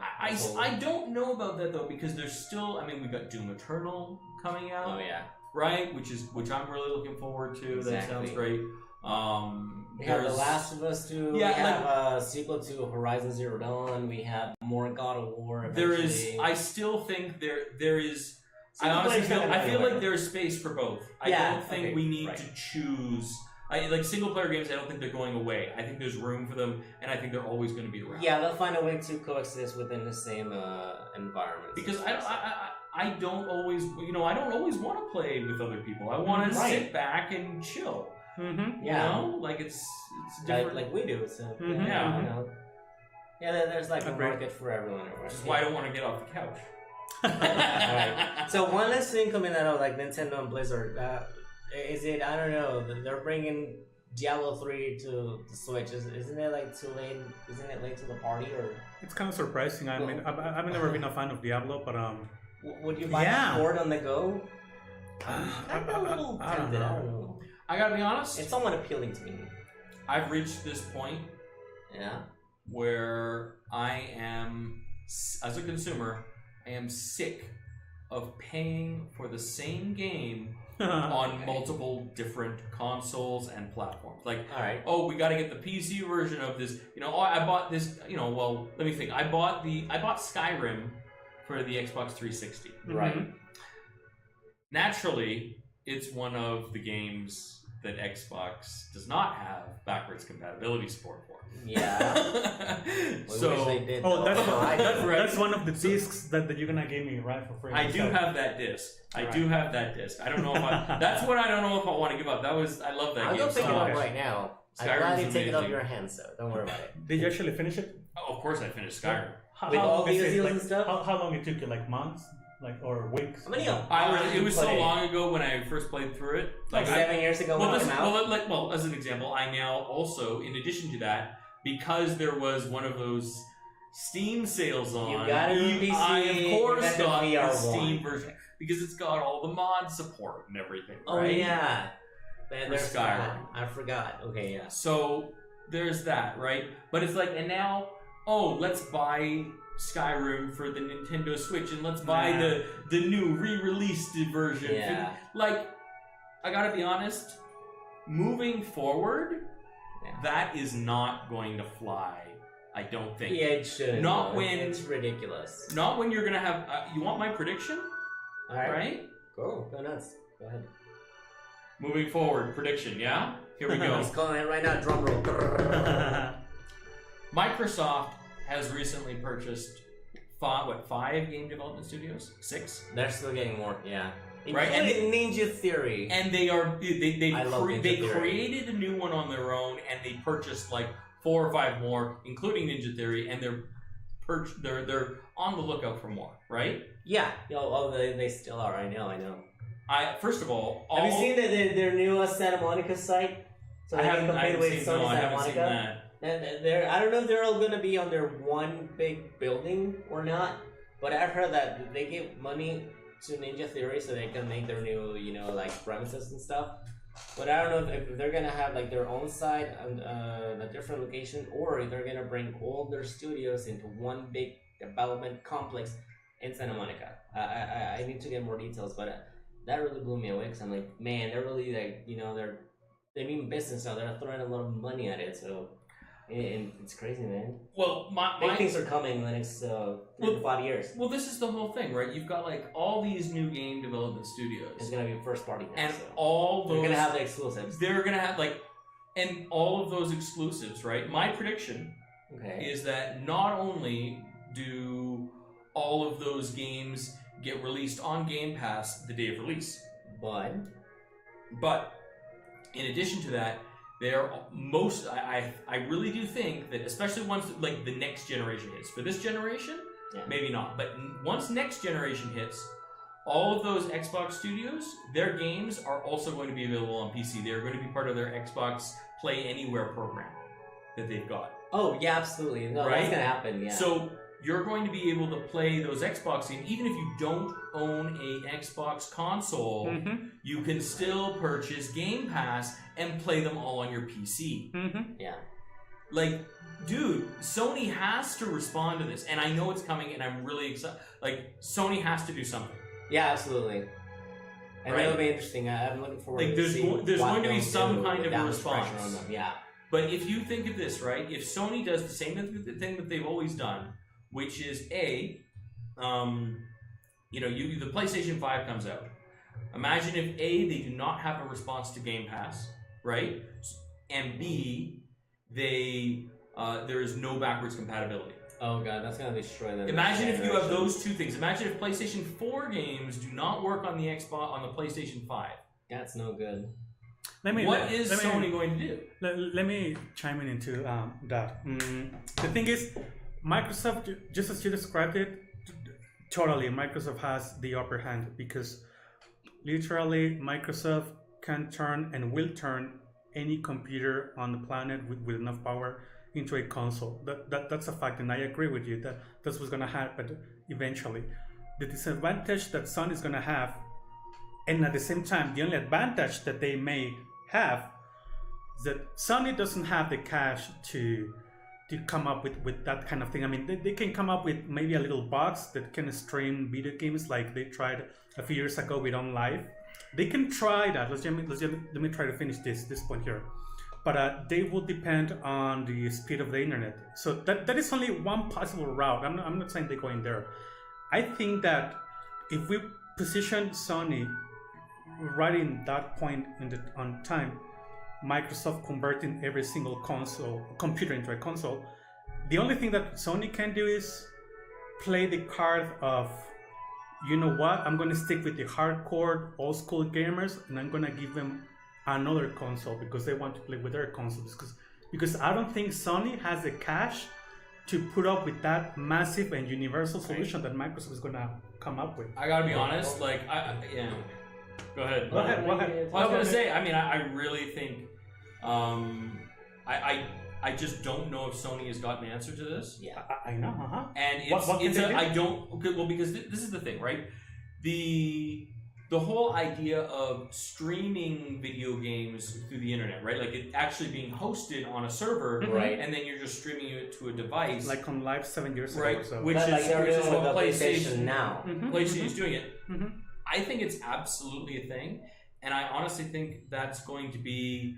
I don't know about that though because there's still. I mean, we've got Doom Eternal coming out. Oh yeah. Right, which I'm really looking forward to. Exactly. That sounds great. We have The Last of Us 2. We have a sequel to Horizon Zero Dawn. We have more God of War. Eventually. I still think there is. I feel like there is space for both. I don't think we need to choose. Like single player games, I don't think they're going away. I think there's room for them, and I think they're always going to be around. Yeah, they'll find a way to coexist within the same environment. Because I don't always want to play with other people. I want to sit back and chill. Mm-hmm. Like it's different. Like we do. So there's like a market for everyone. Which is why I don't want to get off the couch. Right. So one last thing coming out of like Nintendo and Blizzard. Is it? I don't know. They're bringing Diablo 3 to the Switch. Isn't it like too late? Isn't it late to the party? Or it's kind of surprising. I mean, I've never been a fan of Diablo, but would you buy a port on the go? I'm a little tempted. I don't know. I gotta be honest. It's somewhat appealing to me. I've reached this point. Yeah. Where I am, as a consumer, I am sick of paying for the same game on multiple different consoles and platforms. Like, we got to get the PC version of this. I bought this. Well, let me think. I bought Skyrim for the Xbox 360. Right. Mm-hmm. Naturally, it's one of the games that Xbox does not have backwards compatibility support for. Yeah. So they did. That's one of the discs that you're gonna give me, right, for free. I do have that disc. I do have that disc. I don't know if that's what I don't know if I want to give up. I love that game. I'll go pick it up right now. I'm glad you take it off your hands, so don't worry about it. Did you actually finish it? Oh, of course I finished Skyrim. With all the seals and stuff? How long it took you? Like months? Or weeks? How many hours It was so long ago when I first played through it. Like 7 years ago when it came out? Well, as an example, I now also, in addition to that, because there was one of those Steam sales on, you got it on PC, I of course got the Steam VR1. version because it's got all the mod support and everything. Oh right? yeah, man, there's Skyrim. that. I forgot. Okay, yeah. So there's that, right? But it's like, and now, let's buy Skyrim for the Nintendo Switch, and let's buy the new re-released version. Yeah. Like, I gotta be honest, moving forward, that is not going to fly. I don't think. Yeah, it should. Not when it's ridiculous. Not when you're gonna have. You want my prediction? All right. Right? Go nuts. Go ahead. Moving forward, prediction. Yeah. Here we go. He's calling it right now. Drum roll. Microsoft has recently purchased five game development studios? 6? They're still getting more. Yeah. Right, and Ninja Theory. And they Theory. created a new one on their own, and they purchased like 4 or 5 more, including Ninja Theory, and they're on the lookout for more, right? Yeah. They still are. I know. First of all, have you seen their new Santa Monica site? So I they haven't, can compete with Sony Santa haven't Monica. seen that. And I don't know if they're all gonna be under one big building or not, but I've heard that they give money to Ninja Theory so they can make their new, like premises and stuff. But I don't know if they're gonna have like their own site and a different location, or if they're gonna bring all their studios into one big development complex in Santa Monica. I need to get more details, but that really blew me away because I'm like, man, they're really like, they mean business now. They're throwing a lot of money at it, so. And it's crazy, man. Well, big things are coming in the next 3 to 5 years. Well, this is the whole thing, right? You've got like all these new game development studios. It's gonna be first party now, and so. all those. They're gonna have the exclusives. They're gonna have and all of those exclusives, right? My prediction is that not only do all of those games get released on Game Pass the day of release, but in addition to that. I really do think that, especially once like the next generation hits. For this generation, maybe not. But once next generation hits, all of those Xbox studios, their games are also going to be available on PC. They're going to be part of their Xbox Play Anywhere program that they've got. Oh yeah, absolutely. No, right? That's gonna happen. Yeah. So you're going to be able to play those Xbox games, even if you don't own an Xbox console. Mm-hmm. You can still purchase Game Pass and play them all on your PC. Mm-hmm. Yeah. Like, dude, Sony has to respond to this, and I know it's coming, and I'm really excited. Like, Sony has to do something. Yeah, absolutely. And it'll be interesting. I'm looking forward to there's going to be some kind of a response. On them. Yeah. But if you think of this, right? If Sony does the same thing that they've always done, which is the PlayStation 5 comes out. Imagine if A, they do not have a response to Game Pass, right? And B, there is no backwards compatibility. Oh god, that's gonna destroy them. Imagine if you have those two things. Imagine if PlayStation 4 games do not work on the PlayStation 5. That's no good. What is Sony going to do? Let me chime in into that. The thing is, Microsoft, just as you described it, totally, Microsoft has the upper hand because literally Microsoft can turn and will turn any computer on the planet with enough power into a console. That's a fact, and I agree with you that that's what's going to happen eventually. The disadvantage that Sony is going to have, and at the same time, the only advantage that they may have, is that Sony doesn't have the cash to come up with that kind of thing. I mean, they can come up with maybe a little box that can stream video games like they tried a few years ago with OnLive. They can try that. Let me try to finish this point here. But they will depend on the speed of the internet. So that is only one possible route. I'm not saying they're going there. I think that if we position Sony right in that point on time, Microsoft converting every single computer into a console, the only thing that Sony can do is play the card of, you know what, I'm going to stick with the hardcore old school gamers and I'm going to give them another console because they want to play with their consoles. Because I don't think Sony has the cash to put up with that massive and universal solution that Microsoft is gonna come up with. I gotta be honest, like, yeah. Go ahead. Go ahead. Well, I was gonna say, I mean, I really think, I just don't know if Sony has got an answer to this. Yeah, I know. And because this is the thing, right? The whole idea of streaming video games through the internet, right? Like it actually being hosted on a server, right? And then you're just streaming it to a device, like on Live 7 years ago, right? or so. Which is what PlayStation now. PlayStation is doing it. I think it's absolutely a thing, and I honestly think that's going to be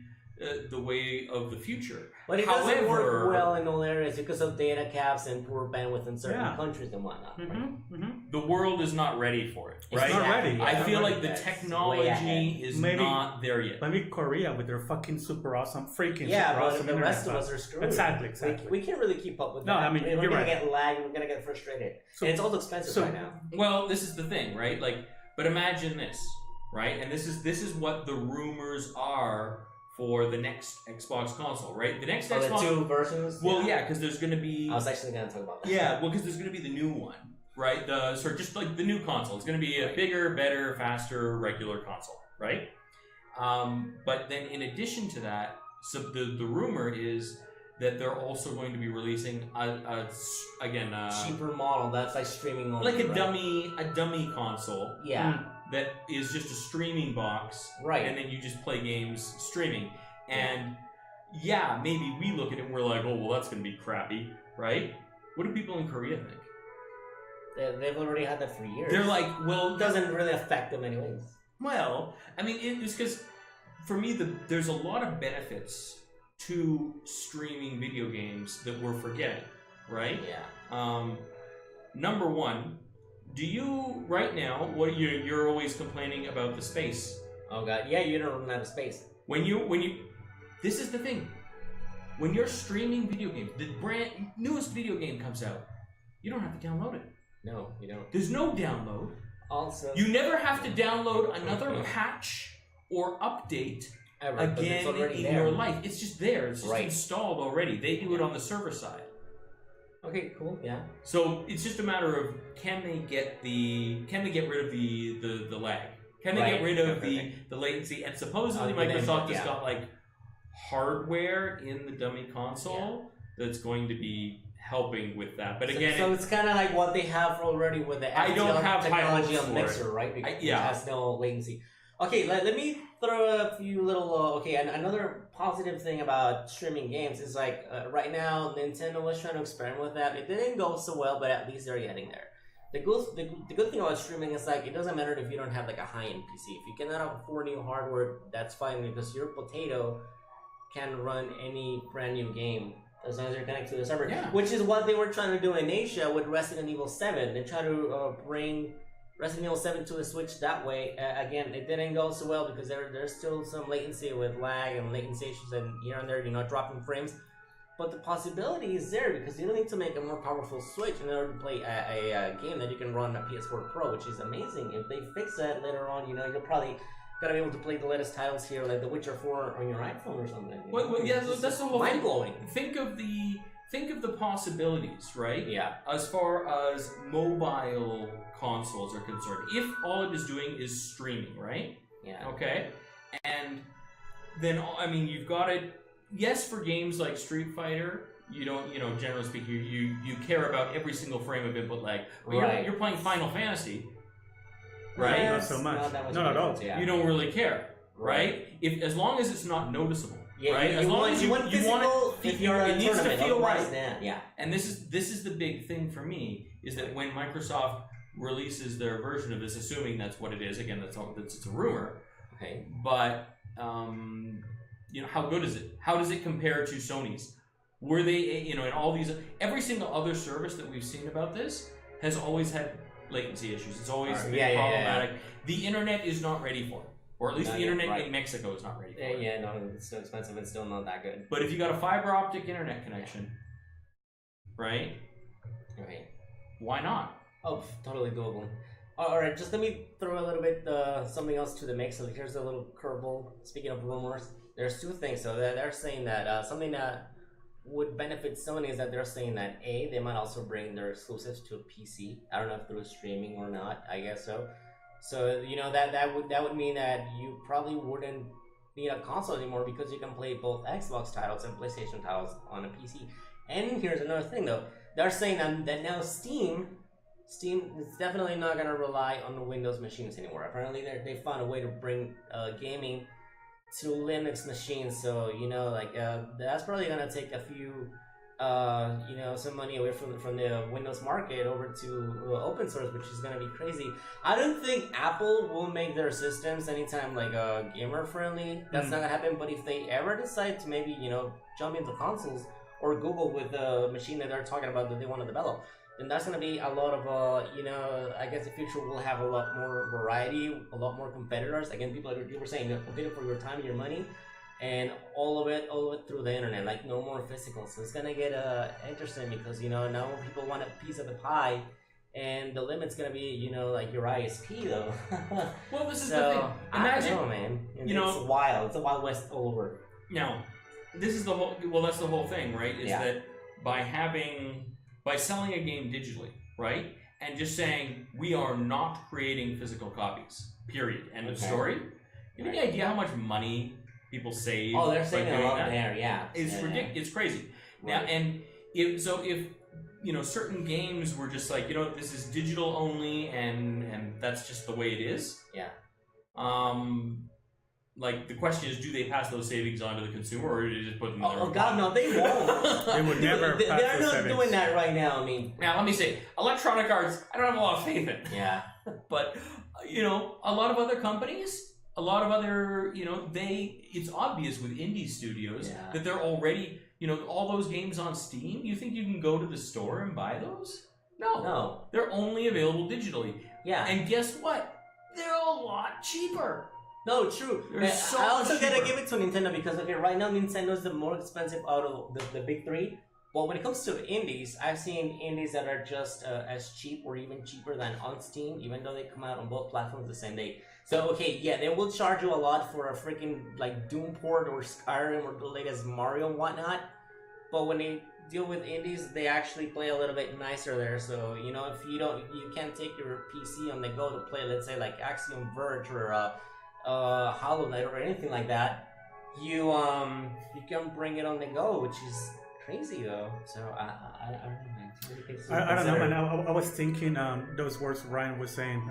the way of the future. But it doesn't work well in all areas because of data caps and poor bandwidth in certain countries and whatnot. Right? The world is not ready for it, right? It's not ready. I feel like the technology is not there yet. Maybe Korea with their fucking super awesome, freaking super awesome but the rest of us are screwed. Exactly. We can't really keep up with that. No, I mean, we're you're gonna right. get lagged. We're gonna get frustrated, and it's also expensive right now. Well, this is the thing, right? Like, but imagine this, right? And this is what the rumors are for the next Xbox console, right? The next Xbox. The two versions. Well, yeah, because there's going to be. I was actually going to talk about that. Yeah, well, because there's going to be the new one, right? The sort of just like the new console. It's going to be a bigger, better, faster, regular console, right? But then in addition to that, so the rumor is that they're also going to be releasing a cheaper model that's like streaming only, like a dummy console. Yeah. That is just a streaming box, right? And then you just play games streaming. And yeah, maybe we look at it and we're like, oh, well, that's going to be crappy, right? What do people in Korea think? They've already had that for years. They're like, well, it doesn't really affect them anyways. Well, I mean, it's because for me, there's a lot of benefits to streaming video games that we're forgetting, right? Yeah. Number one. Do you right now? What you're always complaining about the space? Oh god, yeah, you don't have space. When you, this is the thing. When you're streaming video games, the brand newest video game comes out, you don't have to download it. No, you don't. There's no download. Also, you never have to download another patch or update again in your life. It's just there. It's just installed already. They do it on the server side. Okay, cool. Yeah. So it's just a matter of can they get rid of the lag? Can they get rid of the latency? And supposedly Microsoft has got like hardware in the dummy console that's going to be helping with that. But again, so it's kind of like what they have already with the FTL technology on Mixer, right? Because it has no latency. Okay, let me throw a few little. And another positive thing about streaming games is like right now Nintendo was trying to experiment with that. It didn't go so well, but at least they're getting there. The good thing about streaming is like it doesn't matter if you don't have like a high-end PC. If you cannot afford new hardware, that's fine because your potato can run any brand new game as long as you're connected to the server. Yeah. Which is what they were trying to do in Asia with Resident Evil 7. They tried to bring Resident Evil 7 to a Switch that way. Again, it didn't go so well because there's still some latency with lag and latency issues and here and there, dropping frames. But the possibility is there because you don't need to make a more powerful Switch in order to play a game that you can run a PS4 Pro, which is amazing. If they fix that later on, you're probably gonna be able to play the latest titles here, like The Witcher 4 on your iPhone or something. Well, yeah, that's the whole mind blowing. Think of the possibilities, right? Yeah. As far as mobile consoles are concerned, if all it is doing is streaming, right? Yeah. Okay. And then I mean, you've got it. Yes, for games like Street Fighter, you don't, generally speaking, you care about every single frame of input lag. But you're playing Final Fantasy, right? Not so much. Not at all. Yeah. You don't really care, right? If as long as it's not noticeable, right? As long as you want it needs to feel right. Yeah. And this is the big thing for me is that when Microsoft releases their version of this, assuming that's what it is, again, it's a rumor. Okay. But how good is it? How does it compare to Sony's? Were they, in all these, every single other service that we've seen about this has always had latency issues. It's always been problematic. Yeah. The internet is not ready for it. Or at least the internet in Mexico is not ready for it. Yeah, no, it's so expensive and still not that good. But if you got a fiber optic internet connection, right? Right. Why not? Oh, totally doable. All right, just let me throw a little bit something else to the mix. So here's a little curveball. Speaking of rumors, there's two things. So they're saying that something that would benefit Sony is that they're saying that they might also bring their exclusives to a PC. I don't know if through streaming or not. I guess so. So that would mean that you probably wouldn't need a console anymore because you can play both Xbox titles and PlayStation titles on a PC. And here's another thing though. They're saying that now Steam is definitely not going to rely on the Windows machines anymore. Apparently, they found a way to bring gaming to Linux machines. So that's probably going to take a few, some money away from the Windows market over to open source, which is going to be crazy. I don't think Apple will make their systems anytime gamer friendly. That's not going to happen. But if they ever decide to maybe jump into consoles, or Google with the machine that they're talking about that they want to develop, then that's going to be a lot of, I guess the future will have a lot more variety, a lot more competitors. Again, people were saying, competing for your time and your money, and all of it through the internet, like no more physical. So it's going to get interesting because, now people want a piece of the pie, and the limit's going to be, like your ISP, though. Well, this is the thing. Imagine, I don't know, man. It's wild. It's a Wild West all over. Now, this is that's the whole thing, right? Is that by selling a game digitally, right? And just saying, we are not creating physical copies, period. End of story. You have any idea how much money people save? Oh, they're saving a lot there, It's ridiculous. It's crazy. Right. Now, and if certain games were just like, this is digital only, and that's just the way it is. Yeah. Like, the question is, do they pass those savings on to the consumer, or do they just put them in their own God, no, they won't. They would never pass They're not savings. doing that right now, I mean. Now, let me say, Electronic Arts, I don't have a lot of faith in. Yeah. But, a lot of other companies, a lot of other, it's obvious with indie studios that they're already, all those games on Steam, you think you can go to the store and buy those? No. They're only available digitally. Yeah. And guess what? They're a lot cheaper. No, true. I also gotta give it to Nintendo because right now Nintendo is the more expensive out of the big three. Well, when it comes to indies, I've seen indies that are just as cheap or even cheaper than on Steam, even though they come out on both platforms the same day. So they will charge you a lot for a freaking Doom port or Skyrim or the latest Mario and whatnot. But when they deal with indies, they actually play a little bit nicer there. So if you can't take your PC on the go to play, let's say like Axiom Verge or Hollow Knight or anything like that, you can bring it on the go, which is crazy though. So I don't know, man. I was thinking those words Ryan was saying,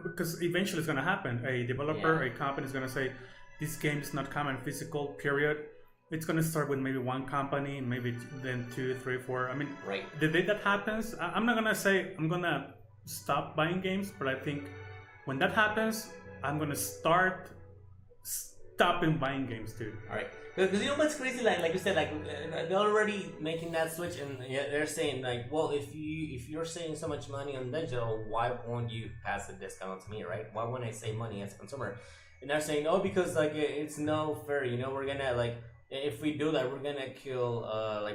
because eventually it's gonna happen. A developer, a company is gonna say, this game is not coming physical, period. It's gonna start with maybe one company, maybe then 2, 3, 4. I mean, the day that happens, I'm not gonna say I'm gonna stop buying games, but I think when that happens, I'm gonna stopping buying games too. All right, because what's crazy? Like you said, they're already making that switch, and they're saying well, if you're saving so much money on digital, why won't you pass the discount to me, right? Why wouldn't I save money as a consumer? And they're saying, because it's no fair. We're gonna if we do that, we're gonna kill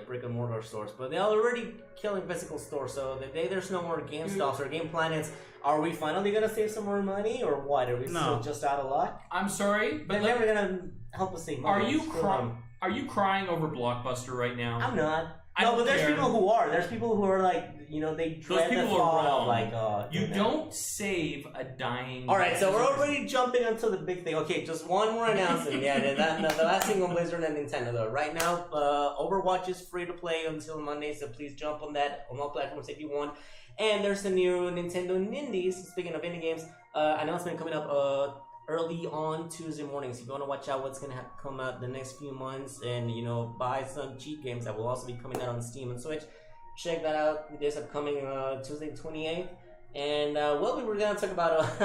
brick and mortar stores. But they're already killing physical stores. So the day there's no more GameStops or Game Planets, are we finally gonna save some more money, or what? Are we still just out of luck? I'm sorry, but they're never gonna help us save money. Are you crying over Blockbuster right now? I'm not. But there's people who are. There's people who are they dread the thought of you don't save a dying. All right, so we're already jumping onto the big thing. Okay, just one more announcement. The last thing on Blizzard and Nintendo though. Right now, Overwatch is free to play until Monday, so please jump on that on all platforms if you want. And there's a new Nintendo Nindies. Speaking of indie games, announcement coming up early on Tuesday mornings. If you want to watch out what's going to come out the next few months and buy some cheap games that will also be coming out on Steam and Switch, check that out this upcoming Tuesday 28th. And we were going to talk about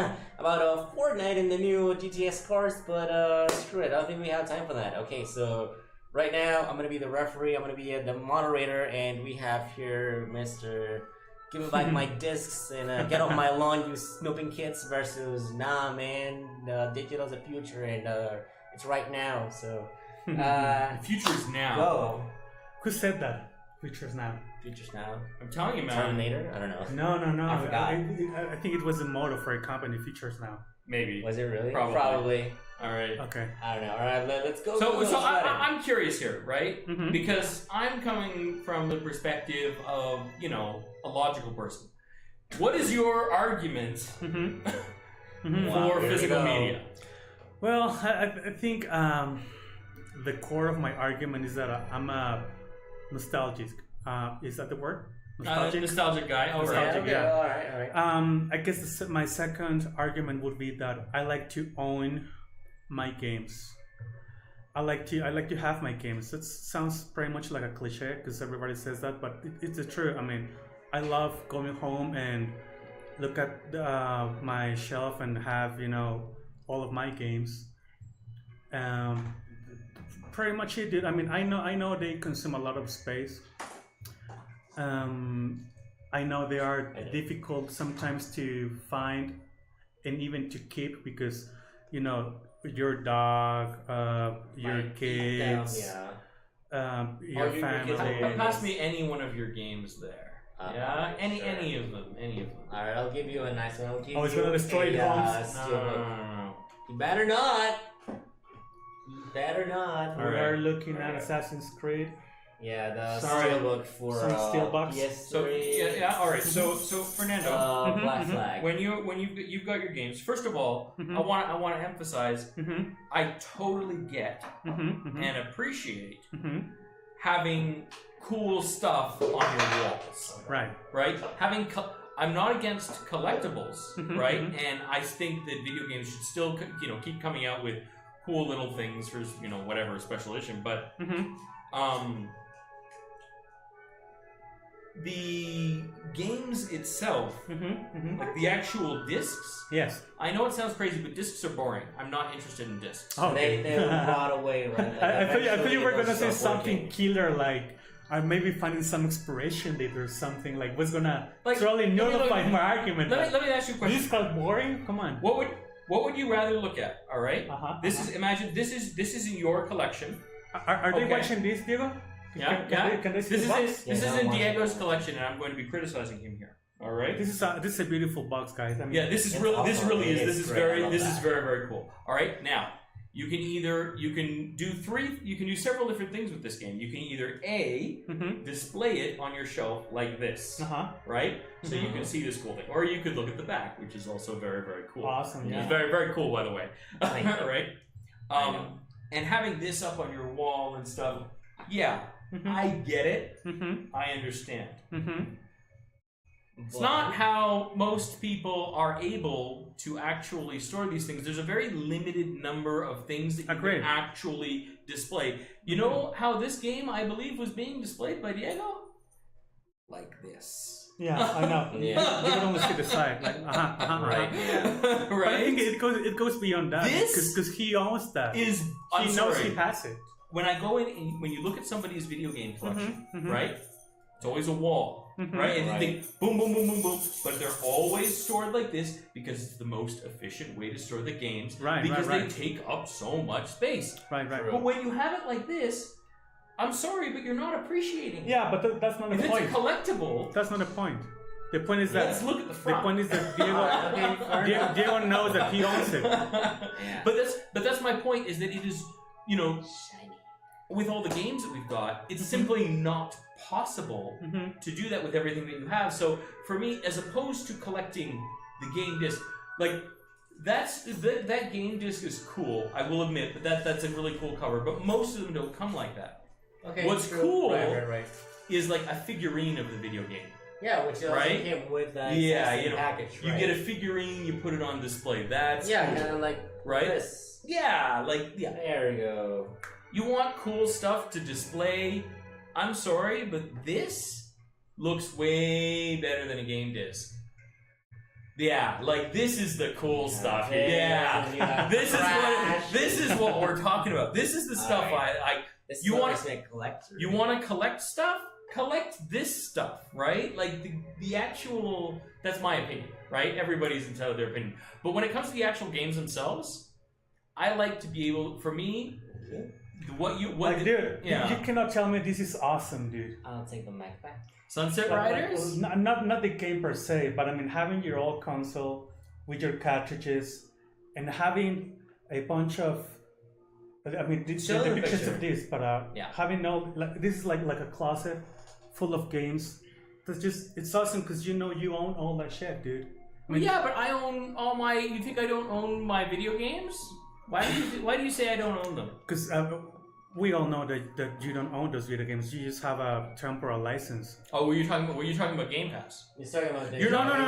Fortnite and the new GTS cars, but screw it, I don't think we have time for that. Okay, so right now I'm going to be the referee, I'm going to be the moderator, and we have here Mr. Give me back my discs and get off my lawn, you snooping kids, versus nah, man, digital's the future and it's right now. So the future is now. Go. Who said that? Future is now. Features now. I'm telling you, man. Terminator? I don't know. No. I forgot. I think it was a motto for a company. Features now. Maybe. Was it really? Probably. All right. Okay. I don't know. All right, let's go. So I'm curious here, right? Mm-hmm. Because I'm coming from the perspective of, you know, a logical person. What is your argument for physical media? Well, I think the core of my argument is that I'm a nostalgic. Is that the word? Nostalgic guy. Oh, Nostalgic, okay, yeah. All right. I guess my second argument would be that I like to own my games. I like to have my games. It sounds pretty much like a cliche because everybody says that, but it's the truth. I mean, I love going home and look at my shelf and have, you know, all of my games. Pretty much it did. I mean, I know they consume a lot of space. I know they are difficult sometimes to find and even to keep because, you know, your dog, your kids, your family. Pass me any one of your games there. Yeah, any of them. All right, I'll give you a nice one. It's gonna destroy the homes. No. You better not. We are looking at Assassin's Creed. Yeah, the steelbook for some steelbooks. PS3. So yeah, all right. So Fernando, Black Flag. when you've got your games, first of all, I want to emphasize, I totally get and appreciate having cool stuff on your walls. Right. I'm not against collectibles, right? And I think that video games should still, you know, keep coming out with cool little things for, you know, whatever special edition, but the games itself, like the actual discs. Yes. I know it sounds crazy, but discs are boring. I'm not interested in discs. Oh, okay. They brought away. Right? Like I thought you were gonna say something working. killer, like I'm maybe finding some expiration date or something. Like what's gonna Like, totally nullify my argument. Let me ask you a question. This is called boring. Come on. What would you rather look at? All right. This is in your collection. Are they watching this, Diego? Can they see the box? This is in Diego's collection, and I'm going to be criticizing him here. All right. This is a beautiful box, guys. I mean, this is very very cool. All right. Now you can do several different things with this game. You can either display it on your shelf like this, right? So you can see this cool thing, or you could look at the back, which is also very very cool. Awesome. Yeah. It's very very cool, by the way. Right. And having this up on your wall and stuff. Yeah. I get it. I understand. It's not how most people are able to actually store these things. There's a very limited number of things that you can actually display. You know how this game, I believe, was being displayed by Diego? Like this. Yeah, I know. You can only see the side. Like, right. Yeah. But I think it goes beyond that. Because he owns that. He knows he has it. When I go in, and when you look at somebody's video game collection, right? It's always a wall, right? And they boom, boom, boom, boom, boom. But they're always stored like this because it's the most efficient way to store the games. Because they take up so much space. But when you have it like this, I'm sorry, but you're not appreciating it. Yeah, but that's not the point. If it's a collectible... That's not the point. The point is that... Let's look at the front. The point is that Diego knows that he owns it. But that's my point, is that it is, you know... With all the games that we've got, it's simply not possible to do that with everything that you have. So for me, as opposed to collecting the game disc, like that game disc is cool. I will admit, but that's a really cool cover. But most of them don't come like that. Okay. What's cool is like a figurine of the video game. Yeah, which came with that package. You get a figurine, you put it on display. That's cool. kind of like this. Yeah, There we go. You want cool stuff to display. I'm sorry, but this looks way better than a game disc. Yeah, like this is the cool stuff. This is what we're talking about. This is the stuff you want to collect stuff? Collect this stuff, right? Like the actual, that's my opinion, right? Everybody's entitled to their opinion. But when it comes to the actual games themselves, I like to be able, for me, dude, you cannot tell me this is awesome, dude. I'll take the Mac back. Sunset Riders? Not the game per se, but I mean having your old console with your cartridges and having a bunch of, I mean, the pictures of this, but having this is like a closet full of games. It's awesome because you own all that shit, dude. I mean, yeah, but I own all my. You think I don't own my video games? Why do you say I don't own them? Because we all know that you don't own those video games. You just have a temporal license. Oh, were you talking about Game Pass? You're talking about in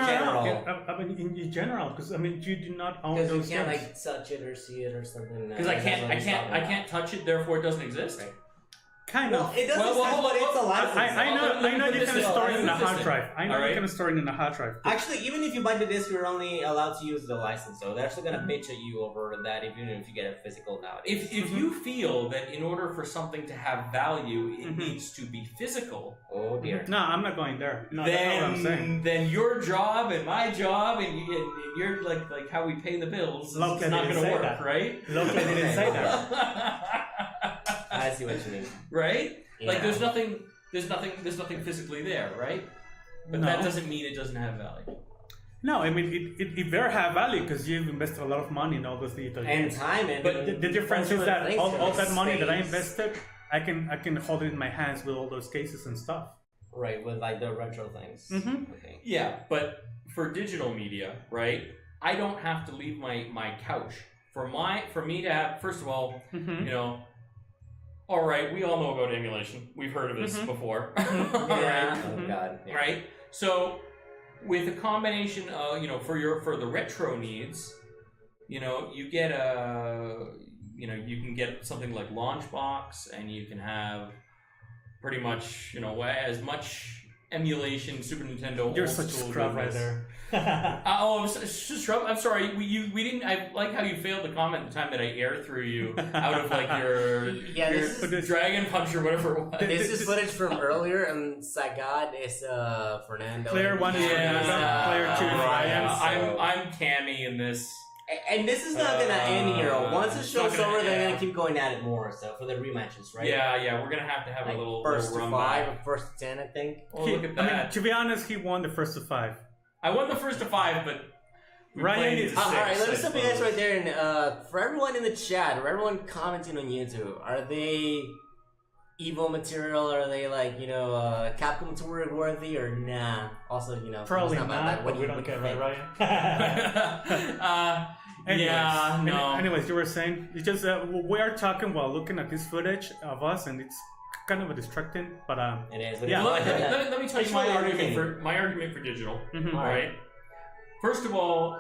general. I mean, in general, because I mean, you do not own those games. Because you can't touch it or see it or something. Because I can't touch it. Therefore, it doesn't exist. Right. Kind of. It doesn't exist, but it's a license. I know you can store it in a hard drive. I know you can store it in a hard drive. Actually, even if you buy the disc, you're only allowed to use the license. So they're still gonna bitch at you over that, even if you get a physical nowadays. If you feel that in order for something to have value, it needs to be physical. Oh dear. No, I'm not going there. No, that's not what I'm saying. Then your job and my job and you're like how we pay the bills is not going to work, right? Luckily, they didn't say that. I see what you mean. Right? Yeah. Like there's nothing physically there, right? But that doesn't mean it doesn't have value. No, I mean it better have value because you've invested a lot of money in all those digital games. And time. But the difference is that all that money that I invested, I can hold it in my hands with all those cases and stuff. Right, with like the retro things. Mm-hmm. Okay. Yeah, but for digital media, right? I don't have to leave my couch for me to have. First of all, all right, we all know about emulation. We've heard of this before. Yeah. Oh God. Yeah. Right? So with a combination of, for the retro needs, you get you can get something like Launchbox, and you can have pretty much, as much emulation, Super Nintendo. You're such a scrub right there. Scrub. I'm sorry. We didn't. I like how you failed to comment the time that I air through you out of like your Dragon Punch or whatever it was. This is footage from earlier, and Sagad is Fernando. Player 1 is Fernando. Player 2 is Ryan. I'm Cammy in this. And this is not gonna end here. Once the show's over, they're gonna keep going at it more. So for the rematches, right? Yeah. We're gonna have like a little first run to 5 back. or first to 10, I think. Oh, look at that. I mean, to be honest, he won the first to 5. I won the first to 5, but Ryan is 6. Alright, let me stop you guys right there. And for everyone in the chat, or everyone commenting on YouTube, are they evil material? Are they like Capcom Tour worthy or nah? Also, probably not not. But we don't care, right, Ryan? Anyways, you were saying it's just we are talking while looking at this footage of us, and it's kind of a distracting, but it is. But yeah, let me tell you my argument for digital. Mm-hmm. All right. First of all,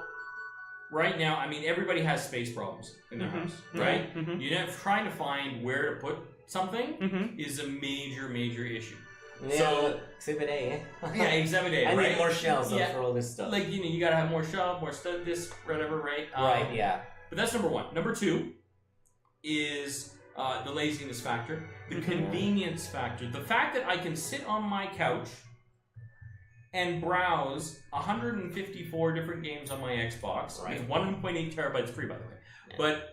right now, I mean, everybody has space problems in their house, right? Mm-hmm. Trying to find where to put something is a major issue. Yeah, so Exhibit A, yeah, Exhibit A. I right? need more shelves for all this stuff. Like you gotta have more shelves, more stuff, this, whatever, right? Right. Yeah. But that's number one. Number two is the laziness factor, the convenience factor, the fact that I can sit on my couch and browse 154 different games on my Xbox. Right. It's 1.8 terabytes free, by the way. Yeah. But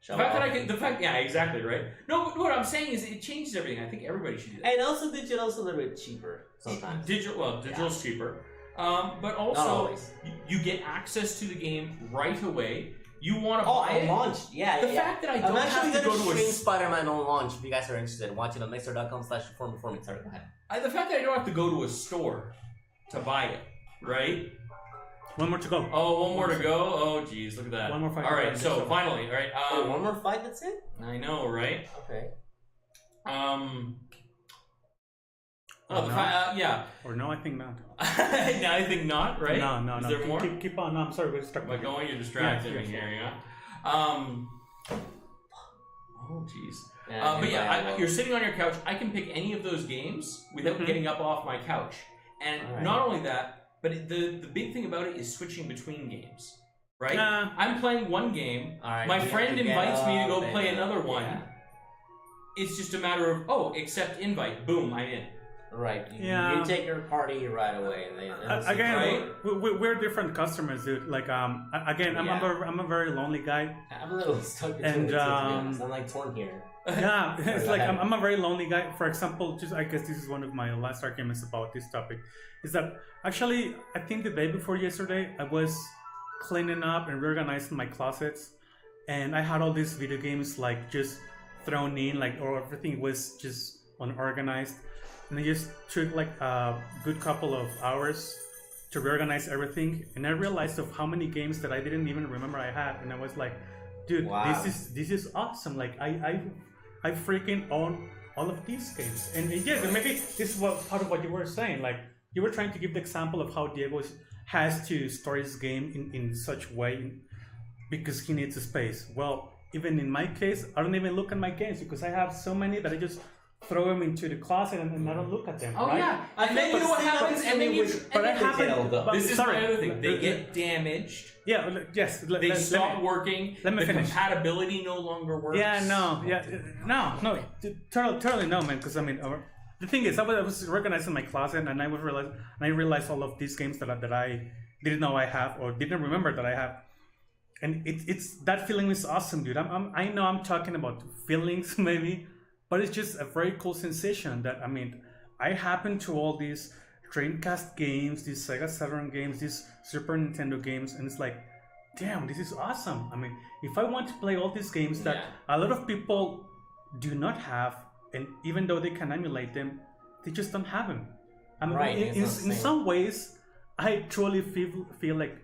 the fact that I can, yeah, exactly, right? No, but what I'm saying is it changes everything. I think everybody should do that. And also digital's a little bit cheaper sometimes. Digital's cheaper. But also, you get access to the game right away. You want to buy it? Launch. Yeah, the fact that I don't have to go to stream Spider-Man on launch, if you guys are interested, watch it on mixer.com/reform. Sorry, go ahead. The fact that I don't have to go to a store to buy it, right? One more to go. Oh, one more to go? Oh, geez, look at that. One more fight. All right, so finally, all right. One more fight, that's it? I know, right? Okay. Yeah. Or no, I think not. No, I think not, right? No. Is there more? Keep on. No, I'm sorry, we're distracted. By going, you're distracting me here, yeah. Oh, jeez. Yeah, but yeah, you're sitting on your couch. I can pick any of those games without getting up off my couch. And not only that, but the big thing about it is switching between games, right? I'm playing one game. My friend invites me to go play another one. Yeah. It's just a matter of, accept invite. Boom, I'm in. Right. You take your party right away. Again, right? we're different customers, dude. Like, again, I'm a very lonely guy. I'm a little stuck between the two, I'm like torn here. Yeah, it's like I'm a very lonely guy. For example, just I guess this is one of my last arguments about this topic, is that actually I think the day before yesterday I was cleaning up and reorganizing my closets, and I had all these video games like just thrown in, like, or everything was just unorganized, and I just took like a good couple of hours to reorganize everything, and I realized of how many games that I didn't even remember I had, and I was like, dude, wow. this is awesome. Like I freaking own all of these games. And yes, maybe this is part of what you were saying. Like, you were trying to give the example of how Diego has to store his game in such way because he needs a space. Well, even in my case, I don't even look at my games because I have so many that I just throw them into the closet and I don't look at them. Oh, right? yeah. And then you know what happens? And then you... This is my other thing. They get damaged. Yeah, yes. They stop working. Let me finish. Compatibility no longer works. No. Totally no, man. Because I mean, the thing is, I was organizing my closet, and I realized all of these games that I didn't know I have or didn't remember that I have, and it's that feeling is awesome, dude. I know I'm talking about feelings maybe, but it's just a very cool sensation that I mean, I happen to all these Dreamcast games, these Sega Saturn games, these Super Nintendo games, and it's like, damn, this is awesome. I mean, if I want to play all these games that a lot of people do not have, and even though they can emulate them, they just don't have them. I mean, in some ways, I truly feel like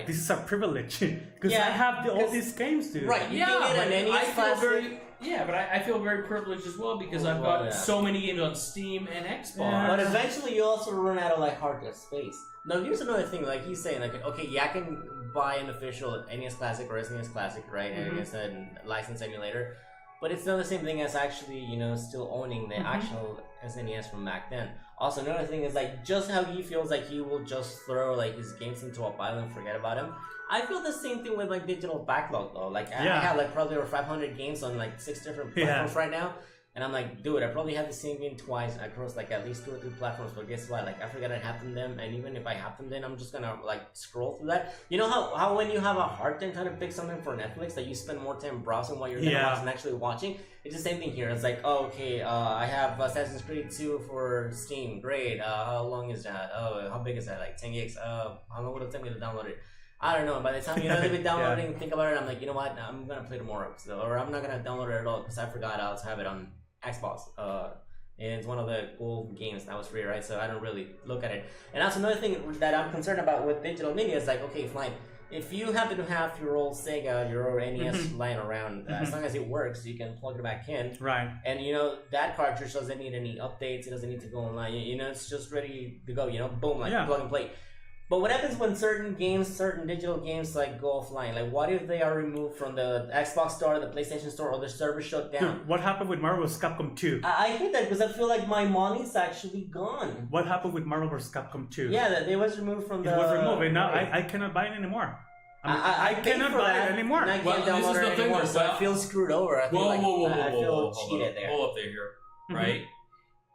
this is a privilege because I have all these games, dude. Right, you can get an NES classic. But I feel very privileged as well because I've got so many games on Steam and Xbox. Yeah. But eventually you also run out of like hard disk space. Now here's another thing, like he's saying, like, okay, I can buy an official NES Classic or SNES Classic, right? And it's a licensed emulator. But it's not the same thing as actually, still owning the actual SNES from back then. Also, another thing is like just how he feels like he will just throw like his games into a pile and forget about them. I feel the same thing with like digital backlog though. Like I have like probably over 500 games on like 6 different platforms right now, and I'm like, dude, I probably have the same game twice across like at least 2 or 3 platforms. But guess what? Like I forgot I have them, and even if I have them, then I'm just gonna like scroll through that. You know how when you have a hard time trying to pick something for Netflix that you spend more time browsing while you're gonna watch than actually watching. It's the same thing here. It's like, oh, okay, I have Assassin's Creed 2 for Steam. Great. How long is that? Oh, how big is that? Like 10 gigs. How long would it take me to download it? I don't know. By the time you leave it downloading, think about it. I'm like, you know what? I'm gonna play tomorrow, or I'm not gonna download it at all because I forgot I also have it on Xbox. And it's one of the old games that was free, right? So I don't really look at it. And that's another thing that I'm concerned about with digital media. Is like, okay, fine. If you happen to have your old Sega, your old NES lying around, as long as it works, you can plug it back in. Right. And that cartridge doesn't need any updates. It doesn't need to go online. It's just ready to go. Boom, like plug and play. But what happens when certain digital games like go offline? Like, what if they are removed from the Xbox store, the PlayStation store, or the server shut down? Dude, what happened with Marvel vs. Capcom 2? I hate that because I feel like my money's actually gone. What happened with Marvel vs. Capcom 2? Yeah, that it was removed from the... It was removed, and now I cannot buy it anymore. I cannot buy it anymore. And I can't download it anymore, so I feel screwed over. I feel I feel cheated there. Hold up there here, right?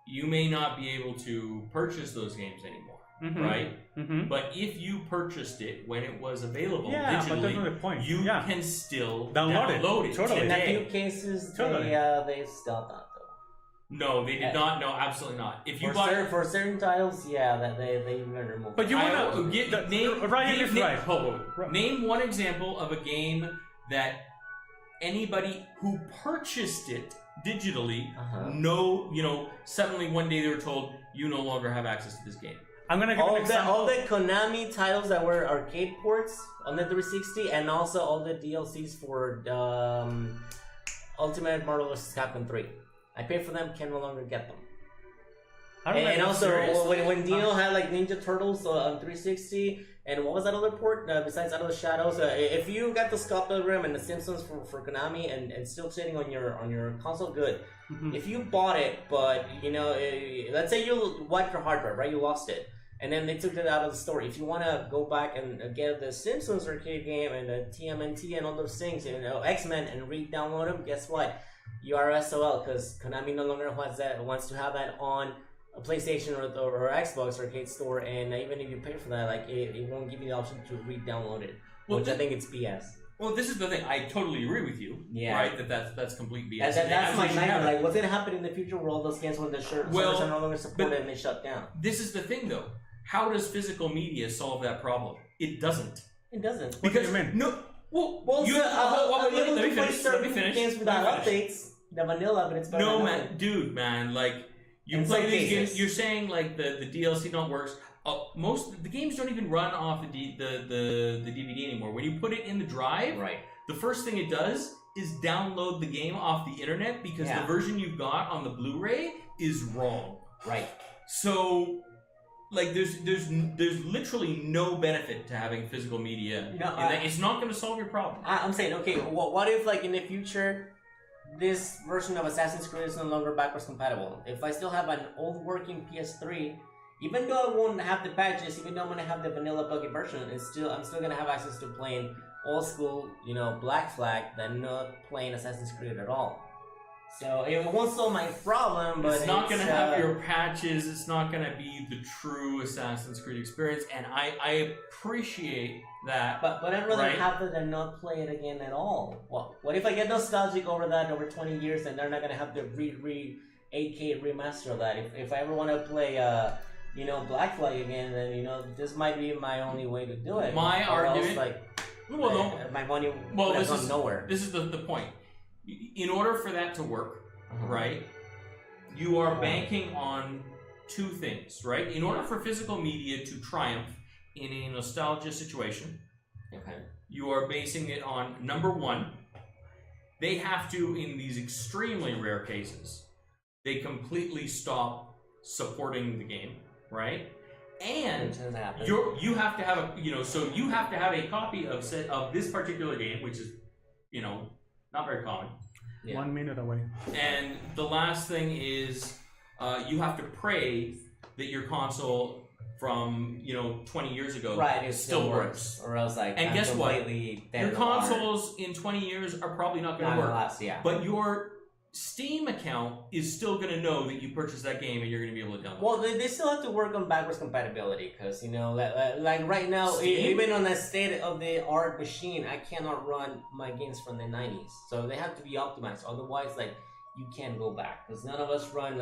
You may not be able to purchase those games anymore. Right? But if you purchased it when it was available digitally, you can still download it. Totally. In a few cases, they stopped that though. No, they did not. No, absolutely not. If you for certain titles, that they remove. But you want to name one example of a game that anybody who purchased it digitally, suddenly one day they were told you no longer have access to this game. I'm gonna give an example. All the Konami titles that were arcade ports on the 360, and also all the DLCs for Ultimate Marvel vs. Capcom 3. I paid for them, can no longer get them. And also, when Dino had like Ninja Turtles on 360, and what was that other port besides Out of the Shadows? If you got the Sculpted Rim and the Simpsons for Konami and still sitting on your console, good. If you bought it, but let's say you wiped your hard drive, right? You lost it. And then they took it out of the store. If you want to go back and get the Simpsons arcade game and the TMNT and all those things, X-Men, and re-download them, guess what? You are SOL because Konami no longer wants to have that on a PlayStation or Xbox arcade store, and even if you pay for that, like it won't give you the option to re-download it, which I think it's BS. Well, this is the thing. I totally agree with you. Yeah. Right. That's complete BS. That's my nightmare. Like, what's gonna happen in the future where all those games, when the servers are no longer supported and they shut down? This is the thing, though. How does physical media solve that problem? It doesn't. It doesn't. Because what do you mean? No. Well, let me finish. Games without updates, the vanilla, but it's better. No, man, dude, man, like you play these games. You're saying like the DLC not works. Most the games don't even run off the DVD anymore. When you put it in the drive, right, the first thing it does is download the game off the internet because the version you've got on the Blu-ray is wrong. Right. So, like, there's literally no benefit to having physical media. It's not going to solve your problem. I'm saying, okay, what if like in the future, this version of Assassin's Creed is no longer backwards compatible? If I still have an old working PS3. Even though I won't have the patches, even though I'm gonna have the vanilla buggy version, I'm still gonna have access to playing old school, Black Flag, than not playing Assassin's Creed at all. So it won't solve my problem, but it's not gonna have your patches. It's not gonna be the true Assassin's Creed experience, and I appreciate that. But I'd rather have it than not play it again at all. Well, what if I get nostalgic over that over 20 years, and they're not gonna have the 8K remaster of that? If I ever want to play Black Flag again, then this might be my only way to do it. My argument, my money would have gone nowhere. This is the point. In order for that to work, right, you are banking on two things, right? In order for physical media to triumph in a nostalgia situation, you are basing it on, number one, they have to, in these extremely rare cases, they completely stop supporting the game. Right, and you have to have so you have to have a copy of this particular game, which is not very common. 1 minute away. And the last thing is you have to pray that your console from 20 years ago it still works, or else and guess what? Your consoles in 20 years are probably not going to work. But your Steam account is still going to know that you purchased that game and you're going to be able to download it. Well, they still have to work on backwards compatibility because, like right now, even on a state-of-the-art machine, I cannot run my games from the 90s. So they have to be optimized. Otherwise, you can't go back because none of us run,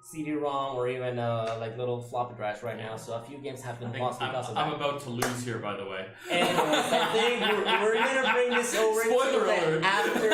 CD-ROM or even little floppy drives right now, so a few games have been lost because of that. I'm about to lose here, by the way. Anyways, I think we're gonna bring this over Spoiler into after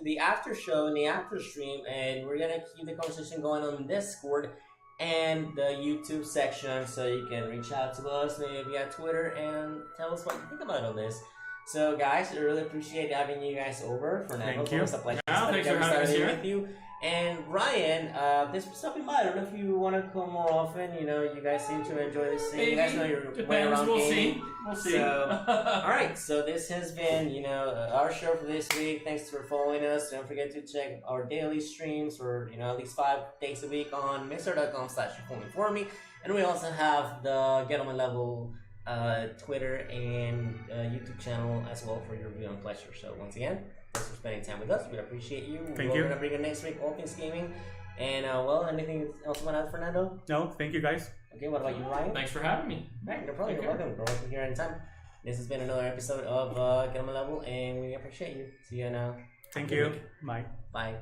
the after show and the after stream, and we're gonna keep the conversation going on Discord and the YouTube section, so you can reach out to us maybe via Twitter and tell us what you think about all this. So, guys, I really appreciate having you guys over. Fernando, thank you. It's a pleasure thanks for having us here with you. And Ryan, thanks for stopping by. I don't know if you want to come more often. You guys seem to enjoy this thing. You guys know your way around gaming. We'll see. So, all right. So this has been, our show for this week. Thanks for following us. Don't forget to check our daily streams, or at least 5 days a week on Mixer.com/informe. And we also have the Get On My Level Twitter and YouTube channel as well for your viewing pleasure. So once again, thanks for spending time with us. We appreciate you. Thank you. We're going to bring you next week, all things gaming. And anything else you want to add, Fernando? No, thank you guys. Okay, what about you, Ryan? Thanks for having me. Right, no problem. You're welcome. We're welcome here anytime. This has been another episode of Get On My Level, and we appreciate you. See you now. Thank you. Bye. Bye.